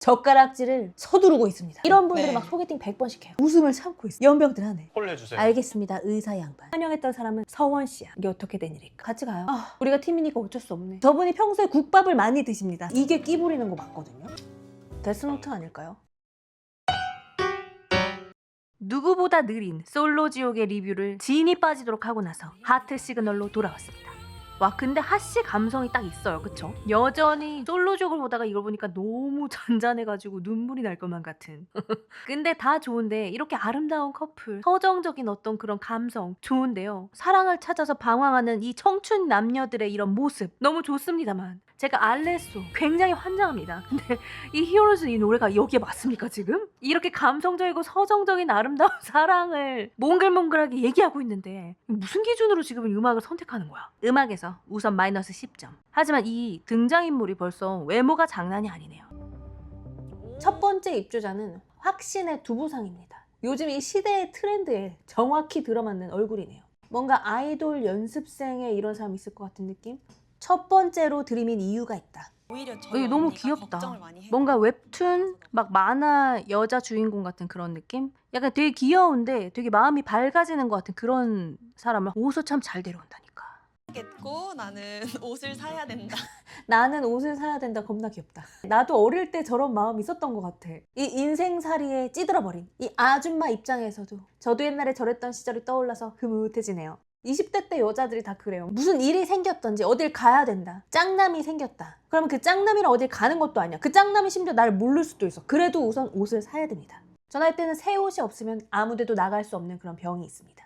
젓가락질을 서두르고 있습니다. 이런 분들이 네. 막 소개팅 100번씩 해요. 웃음을 참고 있어. 연병들 하네. 콜해주세요. 알겠습니다. 의사 양반. 환영했던 사람은 서원 씨야. 이게 어떻게 된 일일까? 같이 가요. 우리가 팀이니까 어쩔 수 없네. 저분이 평소에 국밥을 많이 드십니다. 이게 끼 부리는 거 맞거든요. 데스노트 아닐까요? 누구보다 느린 솔로 지옥의 리뷰를 진이 빠지도록 하고 나서 하트 시그널로 돌아왔습니다. 와, 근데 하씨 감성이 딱 있어요. 그쵸? 여전히 솔로 지옥을 보다가 이걸 보니까 너무 잔잔해가지고 눈물이 날 것만 같은. 근데 다 좋은데 이렇게 아름다운 커플, 서정적인 어떤 그런 감성 좋은데요. 사랑을 찾아서 방황하는 이 청춘 남녀들의 이런 모습 너무 좋습니다만 제가 알레소 굉장히 환장합니다. 근데 이 히어로즈 이 노래가 여기에 맞습니까 지금? 이렇게 감성적이고 서정적인 아름다운 사랑을 몽글몽글하게 얘기하고 있는데 무슨 기준으로 지금 음악을 선택하는 거야? 음악에서 우선 마이너스 10점. 하지만 이 등장인물이 벌써 외모가 장난이 아니네요. 첫 번째 입주자는 확신의 두부상입니다. 요즘 이 시대의 트렌드에 정확히 들어맞는 얼굴이네요. 뭔가 아이돌 연습생에 이런 사람 있을 것 같은 느낌? 첫 번째로 들이민 이유가 있다. 오히려 저희 너무 언니가 귀엽다. 걱정을 많이 해요. 뭔가 웹툰 막 만화 여자 주인공 같은 그런 느낌? 약간 되게 귀여운데 되게 마음이 밝아지는 것 같은 그런 사람을 옷을 참 잘 데려온다니까. 겠고 나는 옷을 사야 된다. 나는 옷을 사야 된다. 겁나 귀엽다. 나도 어릴 때 저런 마음이 있었던 것 같아. 이 인생살이에 찌들어버린 이 아줌마 입장에서도 저도 옛날에 저랬던 시절이 떠올라서 흐뭇해지네요. 20대 때 여자들이 다 그래요. 무슨 일이 생겼던지 어딜 가야 된다. 짱남이 생겼다. 그러면 그 짱남이랑 어딜 가는 것도 아니야. 그 짱남이 심지어 나를 모를 수도 있어. 그래도 우선 옷을 사야 됩니다. 전할 때는 새 옷이 없으면 아무데도 나갈 수 없는 그런 병이 있습니다.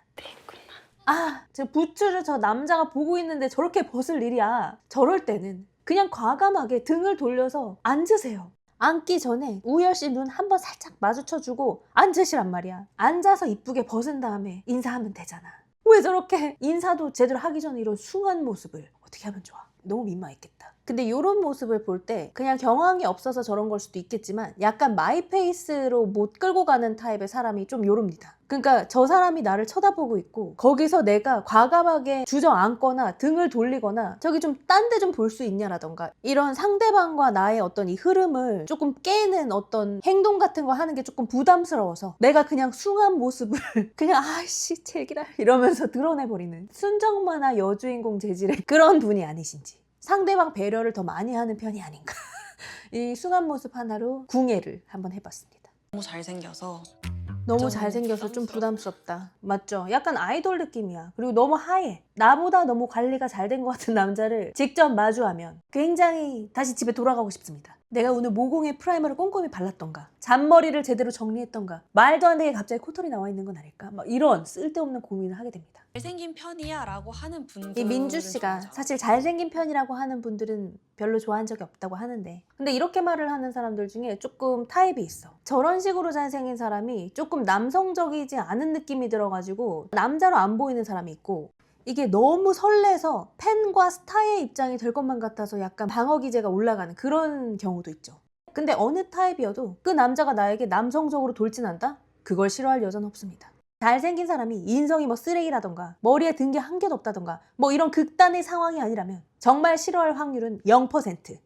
저 부츠를 저 남자가 보고 있는데 저렇게 벗을 일이야. 저럴 때는 그냥 과감하게 등을 돌려서 앉으세요. 앉기 전에 우열 씨 눈 한번 살짝 마주쳐주고 앉으시란 말이야. 앉아서 이쁘게 벗은 다음에 인사하면 되잖아. 왜 저렇게 인사도 제대로 하기 전에 이런 숭한 모습을 어떻게 하면 좋아? 너무 민망했겠다. 근데 이런 모습을 볼 때 그냥 경황이 없어서 저런 걸 수도 있겠지만 약간 마이페이스로 못 끌고 가는 타입의 사람이 좀 요럽니다. 그러니까 저 사람이 나를 쳐다보고 있고 거기서 내가 과감하게 주저앉거나 등을 돌리거나 저기 좀 딴 데 좀 볼 수 있냐라던가 이런 상대방과 나의 어떤 이 흐름을 조금 깨는 어떤 행동 같은 거 하는 게 조금 부담스러워서 내가 그냥 숭한 모습을 그냥 아이씨 제기라 이러면서 드러내버리는 순정만화 여주인공 재질의 그런 분이 아니신지 상대방 배려를 더 많이 하는 편이 아닌가 이 숭한 모습 하나로 궁예를 한번 해봤습니다. 너무 잘생겨서 너무 좀 잘생겨서 좀 부담스럽다. 맞죠? 약간 아이돌 느낌이야. 그리고 너무 하얘. 나보다 너무 관리가 잘 된 것 같은 남자를 직접 마주하면 굉장히 다시 집에 돌아가고 싶습니다. 내가 오늘 모공에 프라이머를 꼼꼼히 발랐던가 잔머리를 제대로 정리했던가 말도 안 되게 갑자기 코털이 나와 있는 건 아닐까? 막 이런 쓸데없는 고민을 하게 됩니다. 잘생긴 편이야 라고 하는 분들 이 민주 씨가 사실 잘생긴 편이라고 하는 분들은 별로 좋아한 적이 없다고 하는데 근데 이렇게 말을 하는 사람들 중에 조금 타입이 있어. 저런 식으로 잘생긴 사람이 조금 남성적이지 않은 느낌이 들어가지고 남자로 안 보이는 사람이 있고 이게 너무 설레서 팬과 스타의 입장이 될 것만 같아서 약간 방어 기제가 올라가는 그런 경우도 있죠. 근데 어느 타입이어도 그 남자가 나에게 남성적으로 돌진한다? 그걸 싫어할 여자는 없습니다. 잘생긴 사람이 인성이 뭐 쓰레기라던가 머리에 든 게 한 개도 없다던가 뭐 이런 극단의 상황이 아니라면 정말 싫어할 확률은 0%.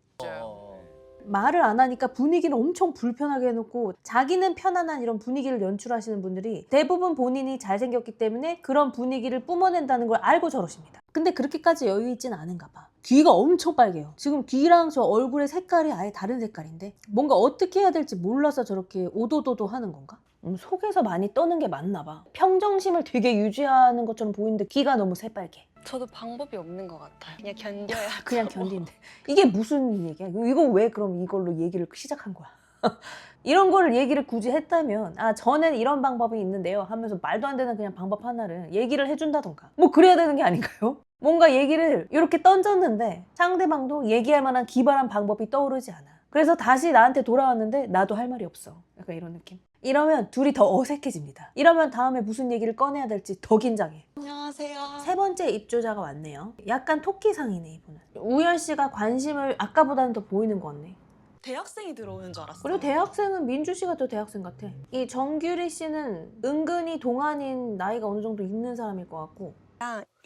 말을 안 하니까 분위기를 엄청 불편하게 해놓고 자기는 편안한 이런 분위기를 연출하시는 분들이 대부분 본인이 잘생겼기 때문에 그런 분위기를 뿜어낸다는 걸 알고 저러십니다. 근데 그렇게까지 여유 있지는 않은가 봐. 귀가 엄청 빨개요. 지금 귀랑 저 얼굴의 색깔이 아예 다른 색깔인데 뭔가 어떻게 해야 될지 몰라서 저렇게 오도도도 하는 건가? 속에서 많이 떠는 게 맞나 봐. 평정심을 되게 유지하는 것처럼 보이는데 귀가 너무 새빨개. 저도 방법이 없는 것 같아요. 그냥 견뎌야 그냥 견디는데 이게 무슨 얘기야? 이거 왜 그럼 이걸로 얘기를 시작한 거야? 이런 거를 얘기를 굳이 했다면 저는 이런 방법이 있는데요 하면서 말도 안 되는 그냥 방법 하나를 얘기를 해준다던가 뭐 그래야 되는 게 아닌가요? 뭔가 얘기를 이렇게 던졌는데 상대방도 얘기할 만한 기발한 방법이 떠오르지 않아. 그래서 다시 나한테 돌아왔는데 나도 할 말이 없어. 약간 이런 느낌. 이러면 둘이 더 어색해집니다. 이러면 다음에 무슨 얘기를 꺼내야 될지 더 긴장해. 안녕하세요. 세 번째 입주자가 왔네요. 약간 토끼상이네 이분은. 우열 씨가 관심을 아까보다는 더 보이는 것 같네. 대학생이 들어오는 줄 알았어요. 그리고 대학생은 민주 씨가 더 대학생 같아. 이 정규리 씨는 은근히 동안인 나이가 어느 정도 있는 사람일 것 같고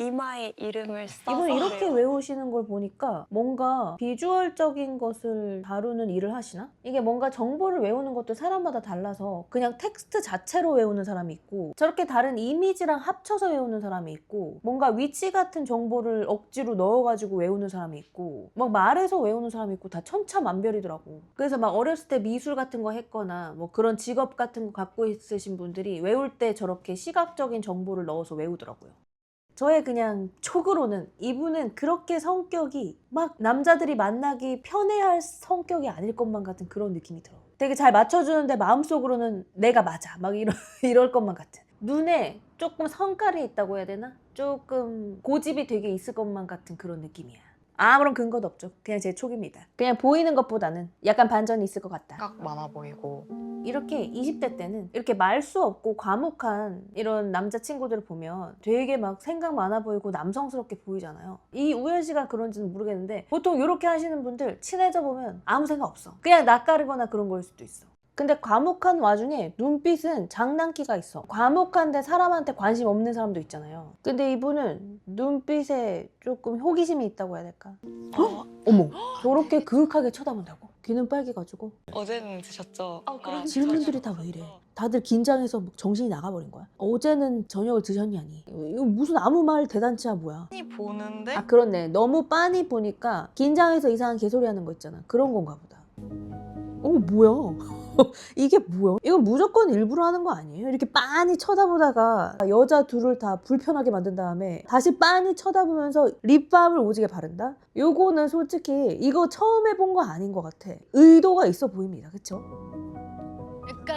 이마에 이름을 써서 이분 이렇게 외워. 외우시는 걸 보니까 뭔가 비주얼적인 것을 다루는 일을 하시나? 이게 뭔가 정보를 외우는 것도 사람마다 달라서 그냥 텍스트 자체로 외우는 사람이 있고 저렇게 다른 이미지랑 합쳐서 외우는 사람이 있고 뭔가 위치 같은 정보를 억지로 넣어가지고 외우는 사람이 있고 막 말해서 외우는 사람이 있고 다 천차만별이더라고. 그래서 막 어렸을 때 미술 같은 거 했거나 뭐 그런 직업 같은 거 갖고 있으신 분들이 외울 때 저렇게 시각적인 정보를 넣어서 외우더라고요. 저의 그냥 촉으로는 이분은 그렇게 성격이 막 남자들이 만나기 편해할 성격이 아닐 것만 같은 그런 느낌이 들어. 되게 잘 맞춰주는데 마음속으로는 내가 맞아 막 이럴 것만 같은. 눈에 조금 성깔이 있다고 해야 되나? 조금 고집이 되게 있을 것만 같은 그런 느낌이야. 아무런 근거도 없죠. 그냥 제 촉입니다. 그냥 보이는 것보다는 약간 반전이 있을 것 같다. 각 많아 보이고. 이렇게 20대 때는 이렇게 말 수 없고 과묵한 이런 남자친구들을 보면 되게 막 생각 많아 보이고 남성스럽게 보이잖아요. 이 우연 씨가 그런지는 모르겠는데 보통 이렇게 하시는 분들 친해져 보면 아무 생각 없어. 그냥 낯가리거나 그런 걸 수도 있어. 근데 과묵한 와중에 눈빛은 장난기가 있어. 과묵한데 사람한테 관심 없는 사람도 있잖아요. 근데 이분은 눈빛에 조금 호기심이 있다고 해야 될까? 어머, 저렇게 그윽하게 쳐다본다고? 귀는 빨개가지고. 어제는 드셨죠? 그런 질문들이 다 왜 이래? 다들 긴장해서 막 정신이 나가버린 거야. 어제는 저녁을 드셨냐니? 이거 무슨 아무 말 대단치야 뭐야? 이 보는데 아 그렇네. 너무 빤히 보니까 긴장해서 이상한 개소리 하는 거 있잖아. 그런 건가 보다. 뭐야? 이게 뭐야? 이건 무조건 일부러 하는 거 아니에요? 이렇게 빤히 쳐다보다가 여자 둘을 다 불편하게 만든 다음에 다시 빤히 쳐다보면서 립밤을 오지게 바른다? 요거는 솔직히 이거 처음 해본 거 아닌 것 같아. 의도가 있어 보입니다. 그쵸?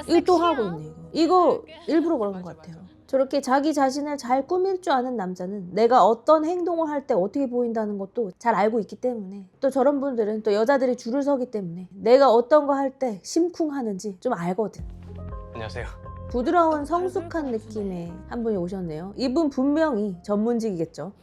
의도하고 있네 이거 일부러 그러는 것 같아요. 저렇게 자기 자신을 잘 꾸밀 줄 아는 남자는 내가 어떤 행동을 할 때 어떻게 보인다는 것도 잘 알고 있기 때문에 또 저런 분들은 또 여자들이 줄을 서기 때문에 내가 어떤 거 할 때 심쿵하는지 좀 알거든. 안녕하세요. 부드러운 성숙한 느낌의 한 분이 오셨네요. 이분 분명히 전문직이겠죠.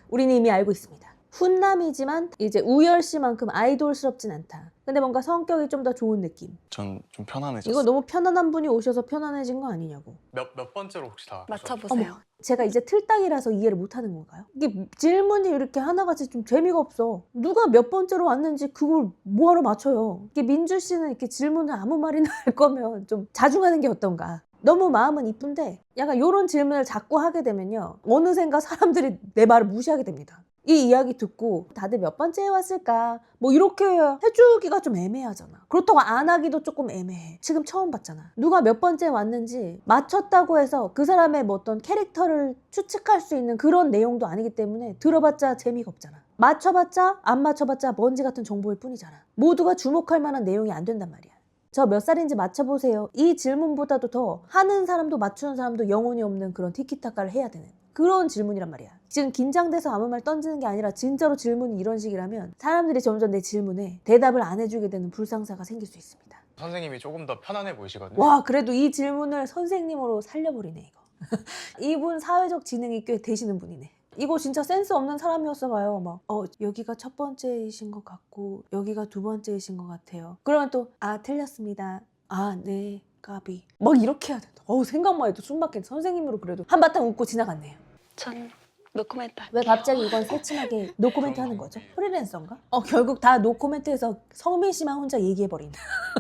우리는 이미 알고 있습니다. 훈남이지만 이제 우열 씨만큼 아이돌스럽진 않다. 근데 뭔가 성격이 좀 더 좋은 느낌. 전 좀 편안해졌어요. 이거 너무 편안한 분이 오셔서 편안해진 거 아니냐고. 몇 번째로 혹시 다 맞춰보세요. 제가 이제 틀딱이라서 이해를 못하는 건가요? 이게 질문이 이렇게 하나같이 좀 재미가 없어. 누가 몇 번째로 왔는지 그걸 뭐하러 맞춰요? 이게 민주 씨는 이렇게 질문을 아무 말이나 할 거면 좀 자중하는 게 어떤가? 너무 마음은 이쁜데 약간 이런 질문을 자꾸 하게 되면요. 어느샌가 사람들이 내 말을 무시하게 됩니다. 이 이야기 듣고 다들 몇 번째에 왔을까? 뭐 이렇게 해주기가 좀 애매하잖아. 그렇다고 안 하기도 조금 애매해. 지금 처음 봤잖아. 누가 몇 번째에 왔는지 맞췄다고 해서 그 사람의 뭐 어떤 캐릭터를 추측할 수 있는 그런 내용도 아니기 때문에 들어봤자 재미가 없잖아. 맞춰봤자 안 맞춰봤자 먼지 같은 정보일 뿐이잖아. 모두가 주목할 만한 내용이 안 된단 말이야. 저 몇 살인지 맞춰보세요. 이 질문보다도 더 하는 사람도 맞추는 사람도 영혼이 없는 그런 티키타카를 해야 되는 그런 질문이란 말이야. 지금 긴장돼서 아무 말 던지는 게 아니라 진짜로 질문이 이런 식이라면 사람들이 점점 내 질문에 대답을 안 해주게 되는 불상사가 생길 수 있습니다. 선생님이 조금 더 편안해 보이시거든요. 와, 그래도 이 질문을 선생님으로 살려버리네 이거. 이분 사회적 지능이 꽤 되시는 분이네. 이거 진짜 센스 없는 사람이었어 봐요. 막 여기가 첫 번째이신 것 같고 여기가 두 번째이신 것 같아요. 그러면 또 틀렸습니다. 네 까비. 막 이렇게 해야 된다. 생각만 해도 숨막힌. 선생님으로 그래도 한바탕 웃고 지나갔네요. 전 노코멘트 할게요. 왜 갑자기 이건 새침하게 노코멘트 하는 거죠? 프리랜서인가? 결국 다 노코멘트에서 성민 씨만 혼자 얘기해버린.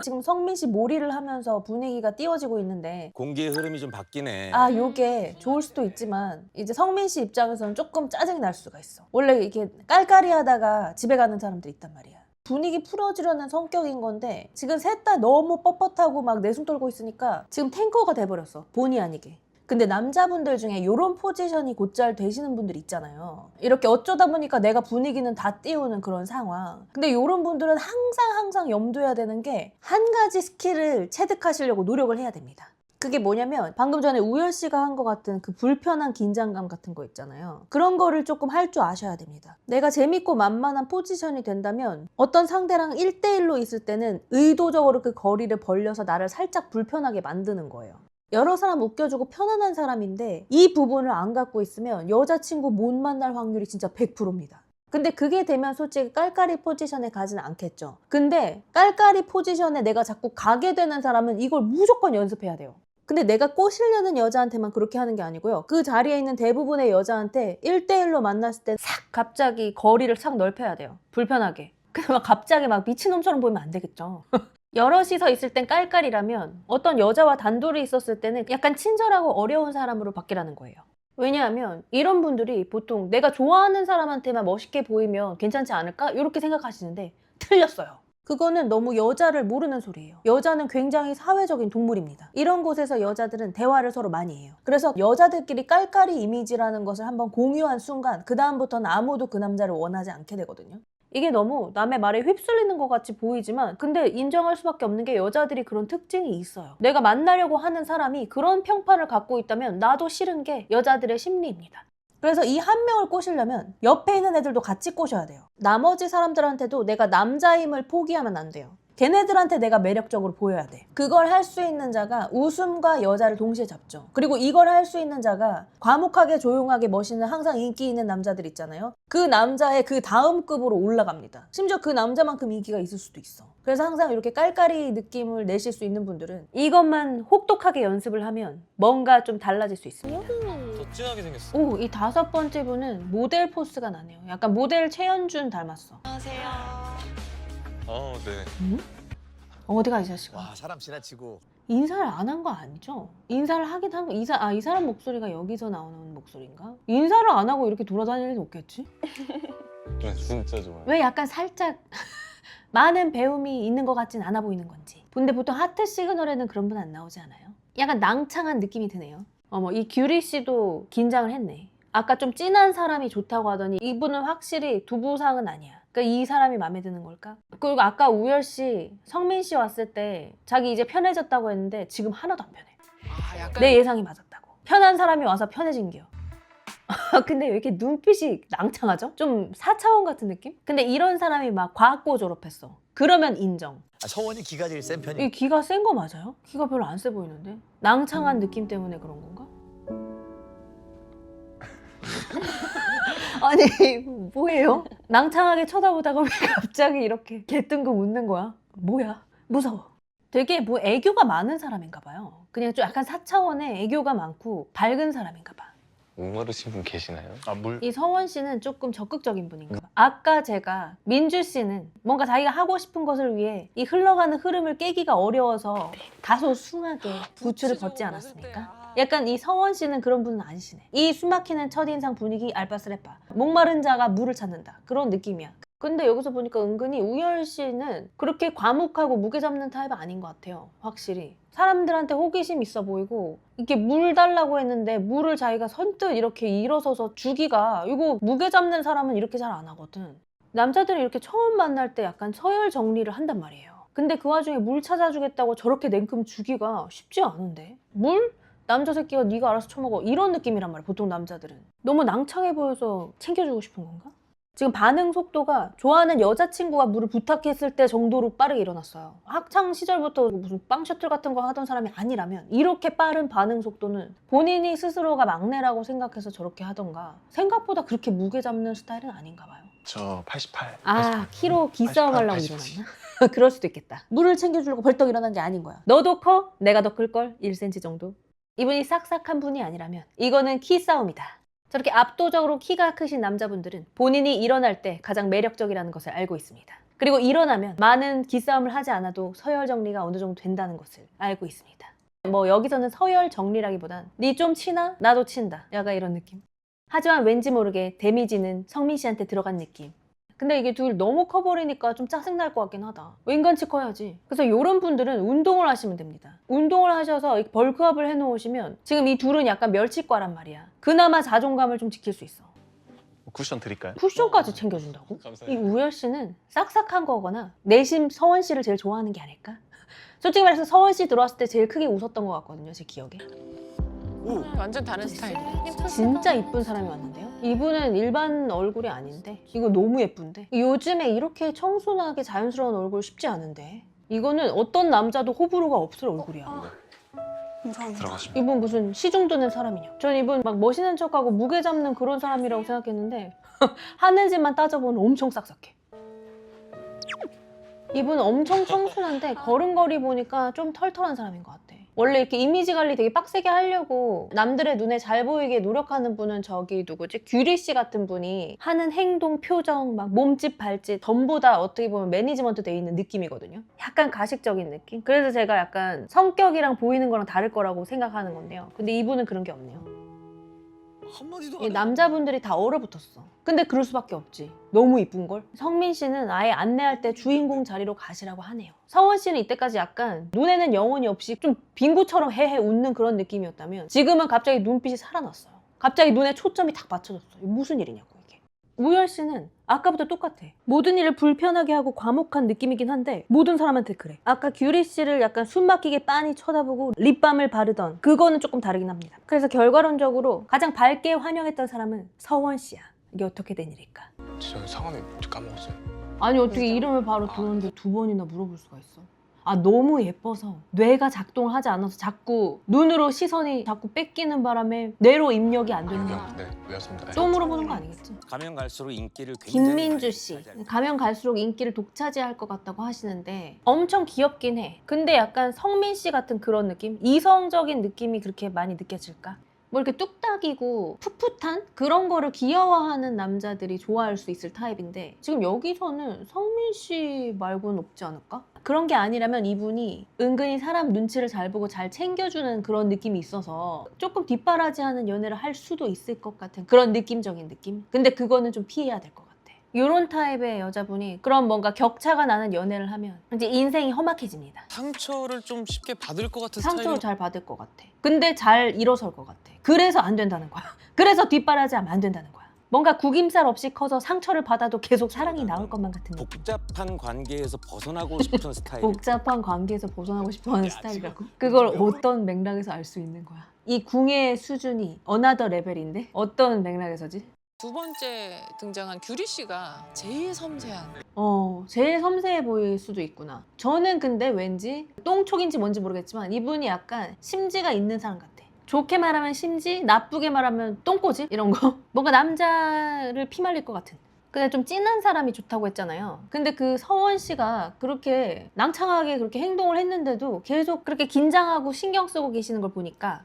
지금 성민 씨 몰이를 하면서 분위기가 띄워지고 있는데 공기의 흐름이 좀 바뀌네. 요게 좋을 수도 있지만 이제 성민 씨 입장에서는 조금 짜증이 날 수가 있어. 원래 이렇게 깔깔이 하다가 집에 가는 사람들이 있단 말이야. 분위기 풀어주려는 성격인 건데 지금 셋 다 너무 뻣뻣하고 막 내숭 떨고 있으니까 지금 탱커가 돼버렸어. 본의 아니게. 근데 남자분들 중에 이런 포지션이 곧잘 되시는 분들 있잖아요. 이렇게 어쩌다 보니까 내가 분위기는 다 띄우는 그런 상황. 근데 이런 분들은 항상 염두해야 되는 게 한 가지 스킬을 체득하시려고 노력을 해야 됩니다. 그게 뭐냐면 방금 전에 우열 씨가 한 것 같은 그 불편한 긴장감 같은 거 있잖아요. 그런 거를 조금 할 줄 아셔야 됩니다. 내가 재밌고 만만한 포지션이 된다면 어떤 상대랑 1대1로 있을 때는 의도적으로 그 거리를 벌려서 나를 살짝 불편하게 만드는 거예요. 여러 사람 웃겨주고 편안한 사람인데 이 부분을 안 갖고 있으면 여자친구 못 만날 확률이 진짜 100%입니다. 근데 그게 되면 솔직히 깔깔이 포지션에 가지는 않겠죠. 근데 깔깔이 포지션에 내가 자꾸 가게 되는 사람은 이걸 무조건 연습해야 돼요. 근데 내가 꼬시려는 여자한테만 그렇게 하는 게 아니고요. 그 자리에 있는 대부분의 여자한테 1대1로 만났을 때 싹 갑자기 거리를 싹 넓혀야 돼요. 불편하게. 근데 막 갑자기 막 미친놈처럼 보이면 안 되겠죠. 여럿이서 있을 땐 깔깔이라면 어떤 여자와 단둘이 있었을 때는 약간 친절하고 어려운 사람으로 바뀌라는 거예요. 왜냐하면 이런 분들이 보통 내가 좋아하는 사람한테만 멋있게 보이면 괜찮지 않을까? 이렇게 생각하시는데 틀렸어요. 그거는 너무 여자를 모르는 소리예요. 여자는 굉장히 사회적인 동물입니다. 이런 곳에서 여자들은 대화를 서로 많이 해요. 그래서 여자들끼리 깔깔이 이미지라는 것을 한번 공유한 순간 그 다음부터는 아무도 그 남자를 원하지 않게 되거든요. 이게 너무 남의 말에 휩쓸리는 것 같이 보이지만 근데 인정할 수밖에 없는 게 여자들이 그런 특징이 있어요. 내가 만나려고 하는 사람이 그런 평판을 갖고 있다면 나도 싫은 게 여자들의 심리입니다. 그래서 이 한 명을 꼬시려면 옆에 있는 애들도 같이 꼬셔야 돼요. 나머지 사람들한테도 내가 남자임을 포기하면 안 돼요. 걔네들한테 내가 매력적으로 보여야 돼. 그걸 할 수 있는 자가 웃음과 여자를 동시에 잡죠. 그리고 이걸 할 수 있는 자가 과묵하게 조용하게 멋있는 항상 인기 있는 남자들 있잖아요. 그 남자의 그 다음 급으로 올라갑니다. 심지어 그 남자만큼 인기가 있을 수도 있어. 그래서 항상 이렇게 깔깔이 느낌을 내실 수 있는 분들은 이것만 혹독하게 연습을 하면 뭔가 좀 달라질 수 있습니다. 더 진하게 생겼어. 오, 이 5번째 분은 모델 포스가 나네요. 약간 모델 최현준 닮았어. 안녕하세요. 네. 어디 가 이 자식아. 와 사람 지나치고 인사를 안 한 거 아니죠? 인사를 하긴 한 거. 이 사람 목소리가 여기서 나오는 목소리인가? 인사를 안 하고 이렇게 돌아다닐 일은 없겠지? 네, 진짜 좋아요. 왜 약간 살짝 많은 배움이 있는 것 같진 않아 보이는 건지. 근데 보통 하트 시그널에는 그런 분 안 나오지 않아요? 약간 낭창한 느낌이 드네요. 어머, 이 규리 씨도 긴장을 했네. 아까 좀 진한 사람이 좋다고 하더니 이분은 확실히 두부상은 아니야. 그러니까 이 사람이 마음에 드는 걸까? 그리고 아까 우열 씨, 성민 씨 왔을 때 자기 이제 편해졌다고 했는데 지금 하나도 안 편해. 약간 내 예상이 맞았다고. 편한 사람이 와서 편해진겨. 근데 왜 이렇게 눈빛이 낭창하죠? 좀 4차원 같은 느낌? 근데 이런 사람이 막 과학고 졸업했어. 그러면 인정. 서원이 기가 제일 센 편이. 이 기가 센 거 맞아요? 기가 별로 안 세 보이는데? 낭창한 느낌 때문에 그런 건가? 아니 뭐예요? 낭창하게 쳐다보다가 왜 갑자기 이렇게 개뜬금 웃는 거야? 뭐야? 무서워. 되게 뭐 애교가 많은 사람인가 봐요. 그냥 좀 약간 4차원의 애교가 많고 밝은 사람인가 봐. 목마르신 분 계시나요? 물? 이 서원 씨는 조금 적극적인 분인가 봐. 아까 제가 민주 씨는 뭔가 자기가 하고 싶은 것을 위해 이 흘러가는 흐름을 깨기가 어려워서 다소 숭하게 부추를 벗지 않았습니까? 약간 이 서원 씨는 그런 분은 아니시네. 이 숨막히는 첫인상 분위기 알바스레빠. 목마른 자가 물을 찾는다. 그런 느낌이야. 근데 여기서 보니까 은근히 우열 씨는 그렇게 과묵하고 무게 잡는 타입이 아닌 것 같아요. 확실히. 사람들한테 호기심 있어 보이고 이렇게 물 달라고 했는데 물을 자기가 선뜻 이렇게 일어서서 주기가 이거 무게 잡는 사람은 이렇게 잘 안 하거든. 남자들이 이렇게 처음 만날 때 약간 서열 정리를 한단 말이에요. 근데 그 와중에 물 찾아주겠다고 저렇게 냉큼 주기가 쉽지 않은데? 물? 남자 새끼가 네가 알아서 처먹어. 이런 느낌이란 말이야 보통 남자들은. 너무 낭창해 보여서 챙겨주고 싶은 건가? 지금 반응 속도가 좋아하는 여자친구가 물을 부탁했을 때 정도로 빠르게 일어났어요. 학창 시절부터 무슨 빵 셔틀 같은 거 하던 사람이 아니라면 이렇게 빠른 반응 속도는 본인이 스스로가 막내라고 생각해서 저렇게 하던가 생각보다 그렇게 무게 잡는 스타일은 아닌가 봐요. 저 88. 아, 키로 기싸움 88, 하려고 87. 일어났나? 그럴 수도 있겠다. 물을 챙겨주려고 벌떡 일어난 게 아닌 거야. 너도 커? 내가 더 클걸? 1cm 정도? 이분이 싹싹한 분이 아니라면 이거는 키 싸움이다. 저렇게 압도적으로 키가 크신 남자분들은 본인이 일어날 때 가장 매력적이라는 것을 알고 있습니다. 그리고 일어나면 많은 기싸움을 하지 않아도 서열 정리가 어느 정도 된다는 것을 알고 있습니다. 뭐 여기서는 서열 정리라기보단 니 좀 치나? 나도 친다. 약간 이런 느낌. 하지만 왠지 모르게 데미지는 성민 씨한테 들어간 느낌. 근데 이게 둘 너무 커버리니까 좀 짜증날 것 같긴 하다. 인간치 커야지. 그래서 이런 분들은 운동을 하시면 됩니다. 운동을 하셔서 벌크업을 해놓으시면 지금 이 둘은 약간 멸치과란 말이야. 그나마 자존감을 좀 지킬 수 있어. 쿠션 드릴까요? 쿠션까지 챙겨준다고? 감사해요. 이 우열 씨는 싹싹한 거거나 내심 서원 씨를 제일 좋아하는 게 아닐까? 솔직히 말해서 서원 씨 들어왔을 때 제일 크게 웃었던 것 같거든요. 제 기억에. 완전 다른 스타일이네. 진짜 이쁜 사람이 왔는데요? 이분은 일반 얼굴이 아닌데 이거 너무 예쁜데? 요즘에 이렇게 청순하게 자연스러운 얼굴 쉽지 않은데 이거는 어떤 남자도 호불호가 없을 얼굴이야. 감사합니다. 들어가시면. 이분 무슨 시중 드는 사람이냐? 전 이분 막 멋있는 척하고 무게 잡는 그런 사람이라고 생각했는데 하는 짓만 따져보면 엄청 싹싹해. 이분 엄청 청순한데 걸음걸이 보니까 좀 털털한 사람인 것 같아. 원래 이렇게 이미지 관리 되게 빡세게 하려고 남들의 눈에 잘 보이게 노력하는 분은 저기 누구지? 규리 씨 같은 분이 하는 행동, 표정, 막 몸짓, 발짓 전부 다 어떻게 보면 매니지먼트 돼 있는 느낌이거든요. 약간 가식적인 느낌? 그래서 제가 약간 성격이랑 보이는 거랑 다를 거라고 생각하는 건데요. 근데 이분은 그런 게 없네요. 한마디도 이 남자분들이 다 얼어붙었어. 근데 그럴 수밖에 없지. 너무 이쁜걸? 성민 씨는 아예 안내할 때 주인공 자리로 가시라고 하네요. 서원 씨는 이때까지 약간 눈에는 영혼이 없이 좀 빙고처럼 헤헤 웃는 그런 느낌이었다면 지금은 갑자기 눈빛이 살아났어요. 갑자기 눈에 초점이 딱 맞춰졌어. 이게 무슨 일이냐고 이게. 우열 씨는 아까부터 똑같아. 모든 일을 불편하게 하고 과묵한 느낌이긴 한데 모든 사람한테 그래. 아까 규리 씨를 약간 숨막히게 빤히 쳐다보고 립밤을 바르던 그거는 조금 다르긴 합니다. 그래서 결과론적으로 가장 밝게 환영했던 사람은 서원 씨야. 이게 어떻게 된 일일까? 저는 성함이 까먹었어요. 아니 어떻게 이름을 바로 들었는데 두 번이나 물어볼 수가 있어? 아 너무 예뻐서 뇌가 작동을 하지 않아서 자꾸 눈으로 시선이 자꾸 뺏기는 바람에 뇌로 입력이 안 되는 거야. 네, 외웠습니다. 또 물어보는 거 아니겠지? 가면 갈수록 인기를 굉장히 김민주 많이 씨 차지하게 가면 갈수록 인기를 독차지할 것 같다고 하시는데 엄청 귀엽긴 해. 근데 약간 성민 씨 같은 그런 느낌? 이성적인 느낌이 그렇게 많이 느껴질까? 뭐 이렇게 뚝딱이고 풋풋한 그런 거를 귀여워하는 남자들이 좋아할 수 있을 타입인데 지금 여기서는 성민 씨 말고는 없지 않을까? 그런 게 아니라면 이분이 은근히 사람 눈치를 잘 보고 잘 챙겨주는 그런 느낌이 있어서 조금 뒷바라지하는 연애를 할 수도 있을 것 같은 그런 느낌적인 느낌? 근데 그거는 좀 피해야 될 것 같아. 이런 타입의 여자분이 그런 뭔가 격차가 나는 연애를 하면 이제 인생이 험악해집니다. 상처를 좀 쉽게 받을 것 같은 상처를 스타일이. 잘 받을 것 같아. 근데 잘 일어설 것 같아. 그래서 안 된다는 거야. 그래서 뒷바라지하면 안 된다는 거야. 뭔가 구김살 없이 커서 상처를 받아도 계속 사랑이 나올 것만 같은 느낌. 복잡한 관계에서 벗어나고 싶은 스타일. 복잡한 관계에서 벗어나고 싶어하는 스타일이라고? 그걸 어떤 맥락에서 알 수 있는 거야? 이 궁의 수준이 어나더 레벨인데? 어떤 맥락에서지? 두 번째 등장한 규리 씨가 제일 섬세한. 제일 섬세해 보일 수도 있구나. 저는 근데 왠지 똥촉인지 뭔지 모르겠지만 이분이 약간 심지가 있는 사람 같아. 좋게 말하면 심지, 나쁘게 말하면 똥꼬집? 이런 거. 뭔가 남자를 피말릴 것 같은. 근데 좀 진한 사람이 좋다고 했잖아요. 근데 그 서원 씨가 그렇게 낭창하게 그렇게 행동을 했는데도 계속 그렇게 긴장하고 신경 쓰고 계시는 걸 보니까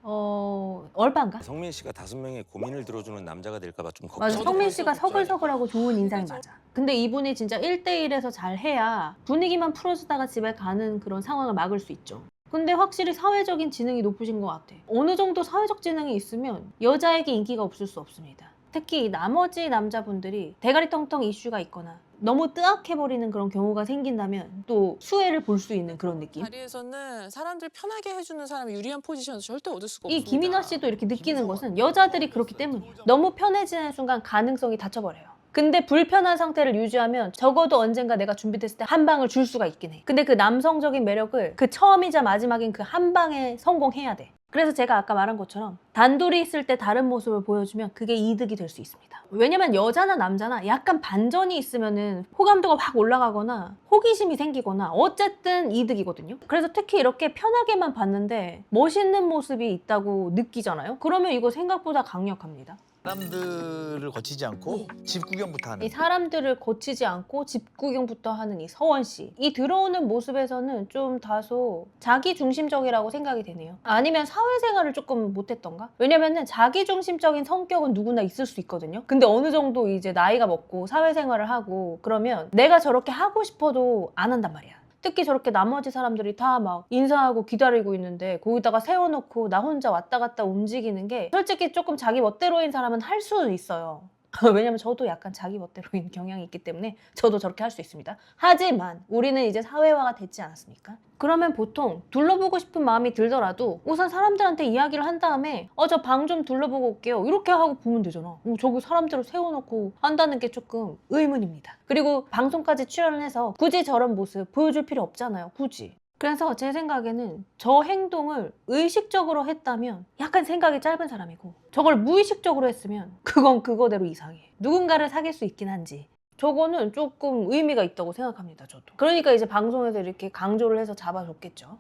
얼빠인가? 성민 씨가 5명의 고민을 들어주는 남자가 될까봐 좀 걱정. 맞아. 저도 성민 벌써 씨가 서글서글하고 좋은 인상이 그죠? 맞아. 근데 이분이 진짜 1대1에서 잘 해야 분위기만 풀어주다가 집에 가는 그런 상황을 막을 수 있죠. 근데 확실히 사회적인 지능이 높으신 것 같아. 어느 정도 사회적 지능이 있으면 여자에게 인기가 없을 수 없습니다. 특히 나머지 남자분들이 대가리 텅텅 이슈가 있거나 너무 뜨악해버리는 그런 경우가 생긴다면 또 수혜를 볼 수 있는 그런 느낌? 자리에서는 사람들 편하게 해주는 사람이 유리한 포지션에서 절대 얻을 수가 이 없습니다. 김인화 씨도 이렇게 느끼는 것은 여자들이 그렇기 때문이에요. 너무 편해지는 순간 가능성이 닫혀버려요. 근데 불편한 상태를 유지하면 적어도 언젠가 내가 준비됐을 때 한 방을 줄 수가 있긴 해. 근데 그 남성적인 매력을 그 처음이자 마지막인 그 한 방에 성공해야 돼. 그래서 제가 아까 말한 것처럼 단둘이 있을 때 다른 모습을 보여주면 그게 이득이 될 수 있습니다. 왜냐면 여자나 남자나 약간 반전이 있으면은 호감도가 확 올라가거나 호기심이 생기거나 어쨌든 이득이거든요. 그래서 특히 이렇게 편하게만 봤는데 멋있는 모습이 있다고 느끼잖아요. 그러면 이거 생각보다 강력합니다. 사람들을 거치지 않고 집 구경부터 하는. 이 사람들을 거치지 않고 집 구경부터 하는 이 서원 씨. 이 들어오는 모습에서는 좀 다소 자기중심적이라고 생각이 되네요. 아니면 사회생활을 조금 못했던가? 왜냐면은 자기중심적인 성격은 누구나 있을 수 있거든요. 근데 어느 정도 이제 나이가 먹고 사회생활을 하고 그러면 내가 저렇게 하고 싶어도 안 한단 말이야. 특히 저렇게 나머지 사람들이 다 막 인사하고 기다리고 있는데 거기다가 세워놓고 나 혼자 왔다 갔다 움직이는 게 솔직히 조금 자기 멋대로인 사람은 할 수 있어요. 왜냐면 저도 약간 자기 멋대로인 경향이 있기 때문에 저도 저렇게 할 수 있습니다. 하지만 우리는 이제 사회화가 됐지 않았습니까? 그러면 보통 둘러보고 싶은 마음이 들더라도 우선 사람들한테 이야기를 한 다음에 저 방 좀 둘러보고 올게요. 이렇게 하고 보면 되잖아. 저기 사람들을 세워놓고 한다는 게 조금 의문입니다. 그리고 방송까지 출연을 해서 굳이 저런 모습 보여줄 필요 없잖아요. 굳이. 그래서 제 생각에는 저 행동을 의식적으로 했다면 약간 생각이 짧은 사람이고 저걸 무의식적으로 했으면 그건 그거대로 이상해. 누군가를 사귈 수 있긴 한지 저거는 조금 의미가 있다고 생각합니다. 저도. 그러니까 이제 방송에서 이렇게 강조를 해서 잡아줬겠죠.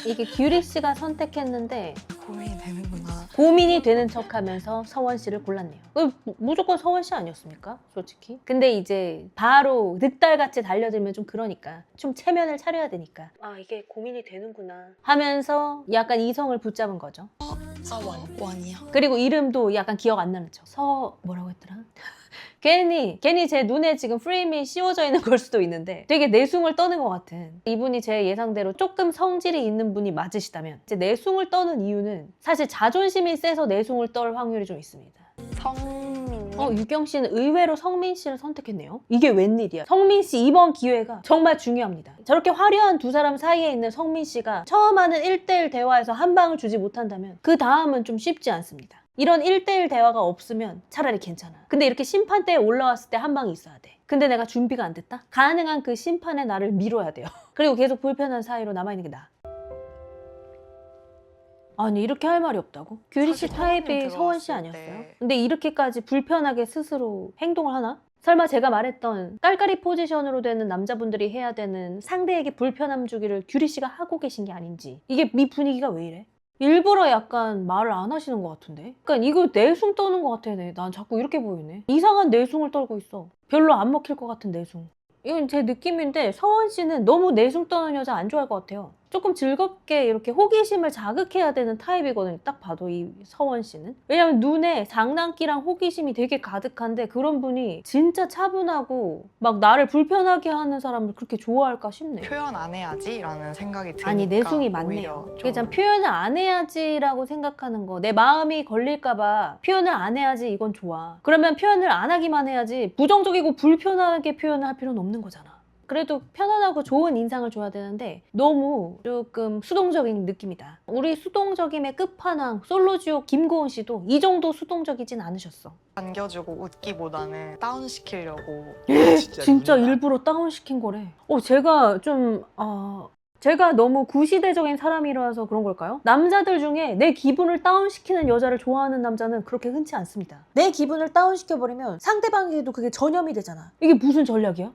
이게 규리 씨가 선택했는데 고민이 되는구나. 고민이 되는 척하면서 서원 씨를 골랐네요. 무조건 서원 씨 아니었습니까? 솔직히. 근데 이제 바로 늑달같이 달려들면 좀 그러니까 좀 체면을 차려야 되니까 아 이게 고민이 되는구나 하면서 약간 이성을 붙잡은 거죠. 원이요. 그리고 이름도 약간 기억 안 나는 척. 뭐라고 했더라? 괜히 제 눈에 지금 프레임이 씌워져 있는 걸 수도 있는데 되게 내숭을 떠는 것 같은, 이분이 제 예상대로 조금 성질이 있는 분이 맞으시다면 이제 내숭을 떠는 이유는 사실 자존심이 세서 내숭을 떨 확률이 좀 있습니다. 성민님. 유경 씨는 의외로 성민 씨를 선택했네요. 이게 웬일이야. 성민 씨 이번 기회가 정말 중요합니다. 저렇게 화려한 두 사람 사이에 있는 성민 씨가 처음 하는 1대1 대화에서 한 방을 주지 못한다면 그 다음은 좀 쉽지 않습니다. 이런 1대1 대화가 없으면 차라리 괜찮아. 근데 이렇게 심판대에 올라왔을 때 한 방이 있어야 돼. 근데 내가 준비가 안 됐다? 가능한 그 심판의 나를 미뤄야 돼요. 그리고 계속 불편한 사이로 남아있는 게 나아. 아니 이렇게 할 말이 없다고? 규리 씨 사실 타입이 처음 서원 씨 들어왔을 아니었어요? 때. 근데 이렇게까지 불편하게 스스로 행동을 하나? 설마 제가 말했던 깔깔이 포지션으로 되는 남자분들이 해야 되는 상대에게 불편함 주기를 규리 씨가 하고 계신 게 아닌지. 이게 이 분위기가 왜 이래? 일부러 약간 말을 안 하시는 것 같은데? 그러니까 이거 내숭 떠는 것 같아. 난 자꾸 이렇게 보이네. 이상한 내숭을 떨고 있어. 별로 안 먹힐 것 같은 내숭. 이건 제 느낌인데 서원 씨는 너무 내숭 떠는 여자 안 좋아할 것 같아요. 조금 즐겁게 이렇게 호기심을 자극해야 되는 타입이거든요. 딱 봐도 이 서원 씨는. 왜냐면 눈에 장난기랑 호기심이 되게 가득한데 그런 분이 진짜 차분하고 막 나를 불편하게 하는 사람을 그렇게 좋아할까 싶네. 표현 안 해야지라는 생각이 드니까 아니 내숭이 오히려 많네요. 좀 이게 참 표현을 안 해야지라고 생각하는 거. 내 마음이 걸릴까봐 표현을 안 해야지 이건 좋아. 그러면 표현을 안 하기만 해야지 부정적이고 불편하게 표현을 할 필요는 없는 거잖아. 그래도 편안하고 좋은 인상을 줘야 되는데 너무 조금 수동적인 느낌이다. 우리 수동적임의 끝판왕 솔로지옥 김고은 씨도 이 정도 수동적이진 않으셨어. 안겨주고 웃기보다는 다운시키려고. 진짜 눈이 나. 일부러 다운시킨 거래. 제가 너무 구시대적인 사람이라서 그런 걸까요? 남자들 중에 내 기분을 다운시키는 여자를 좋아하는 남자는 그렇게 흔치 않습니다. 내 기분을 다운시켜버리면 상대방에게도 그게 전염이 되잖아. 이게 무슨 전략이야?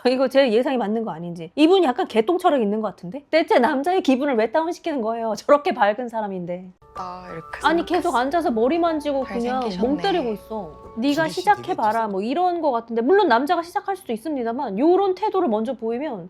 이거 제 예상이 맞는 거 아닌지. 이분이 약간 개똥철학 있는 것 같은데? 대체 남자의 기분을 왜 다운시키는 거예요? 저렇게 밝은 사람인데. 이렇게 아니 계속 앉아서 머리 만지고 그냥 잘생기셨네. 멍 때리고 있어. 네가 주리 씨 시작해봐라 되게 뭐 이런 거 같은데, 물론 남자가 시작할 수도 있습니다만 요런 태도를 먼저 보이면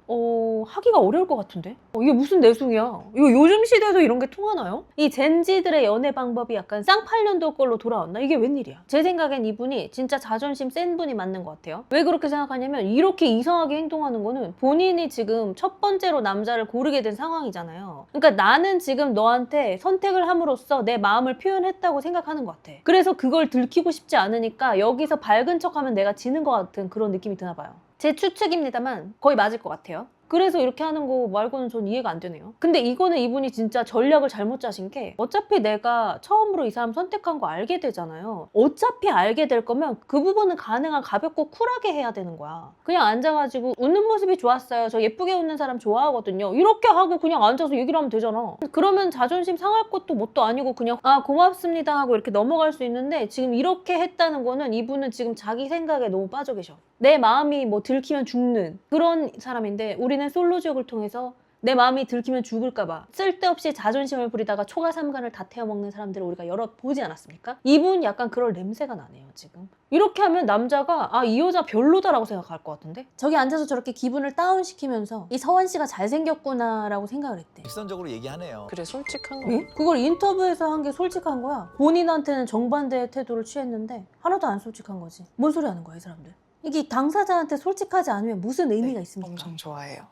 하기가 어려울 것 같은데? 이게 무슨 내숭이야? 이거 요즘 시대도 이런 게 통하나요? 이 젠지들의 연애 방법이 약간 쌍팔년도 걸로 돌아왔나? 이게 웬일이야? 제 생각엔 이분이 진짜 자존심 센 분이 맞는 것 같아요. 왜 그렇게 생각하냐면 이렇게 이상하게 행동하는 거는 본인이 지금 첫 번째로 남자를 고르게 된 상황이잖아요. 그러니까 나는 지금 너한테 선택을 함으로써 내 마음을 표현했다고 생각하는 것 같아. 그래서 그걸 들키고 싶지 않으니까 여기서 밝은 척하면 내가 지는 것 같은 그런 느낌이 드나 봐요. 제 추측입니다만 거의 맞을 것 같아요. 그래서 이렇게 하는 거 말고는 전 이해가 안 되네요. 근데 이거는 이분이 진짜 전략을 잘못 짜신 게, 어차피 내가 처음으로 이 사람 선택한 거 알게 되잖아요. 어차피 알게 될 거면 그 부분은 가능한 가볍고 쿨하게 해야 되는 거야. 그냥 앉아가지고 웃는 모습이 좋았어요. 저 예쁘게 웃는 사람 좋아하거든요. 이렇게 하고 그냥 앉아서 얘기를 하면 되잖아. 그러면 자존심 상할 것도 뭣도 아니고 그냥 고맙습니다 하고 이렇게 넘어갈 수 있는데, 지금 이렇게 했다는 거는 이분은 지금 자기 생각에 너무 빠져 계셔. 내 마음이 뭐 들키면 죽는 그런 사람인데, 우리는 솔로지옥을 통해서 내 마음이 들키면 죽을까봐 쓸데없이 자존심을 부리다가 초가삼간을 다 태워먹는 사람들을 우리가 여러 보지 않았습니까? 이분 약간 그럴 냄새가 나네요 지금. 이렇게 하면 남자가 이 여자 별로다라고 생각할 것 같은데? 저기 앉아서 저렇게 기분을 다운시키면서 이 서원 씨가 잘생겼구나 라고 생각을 했대. 직선적으로 얘기하네요. 그래 솔직한 거. 응? 그걸 인터뷰에서 한 게 솔직한 거야. 본인한테는 정반대의 태도를 취했는데 하나도 안 솔직한 거지. 뭔 소리 하는 거야 이 사람들. 이게 당사자한테 솔직하지 않으면 무슨 의미가 있습니까? 엄청 좋아해요.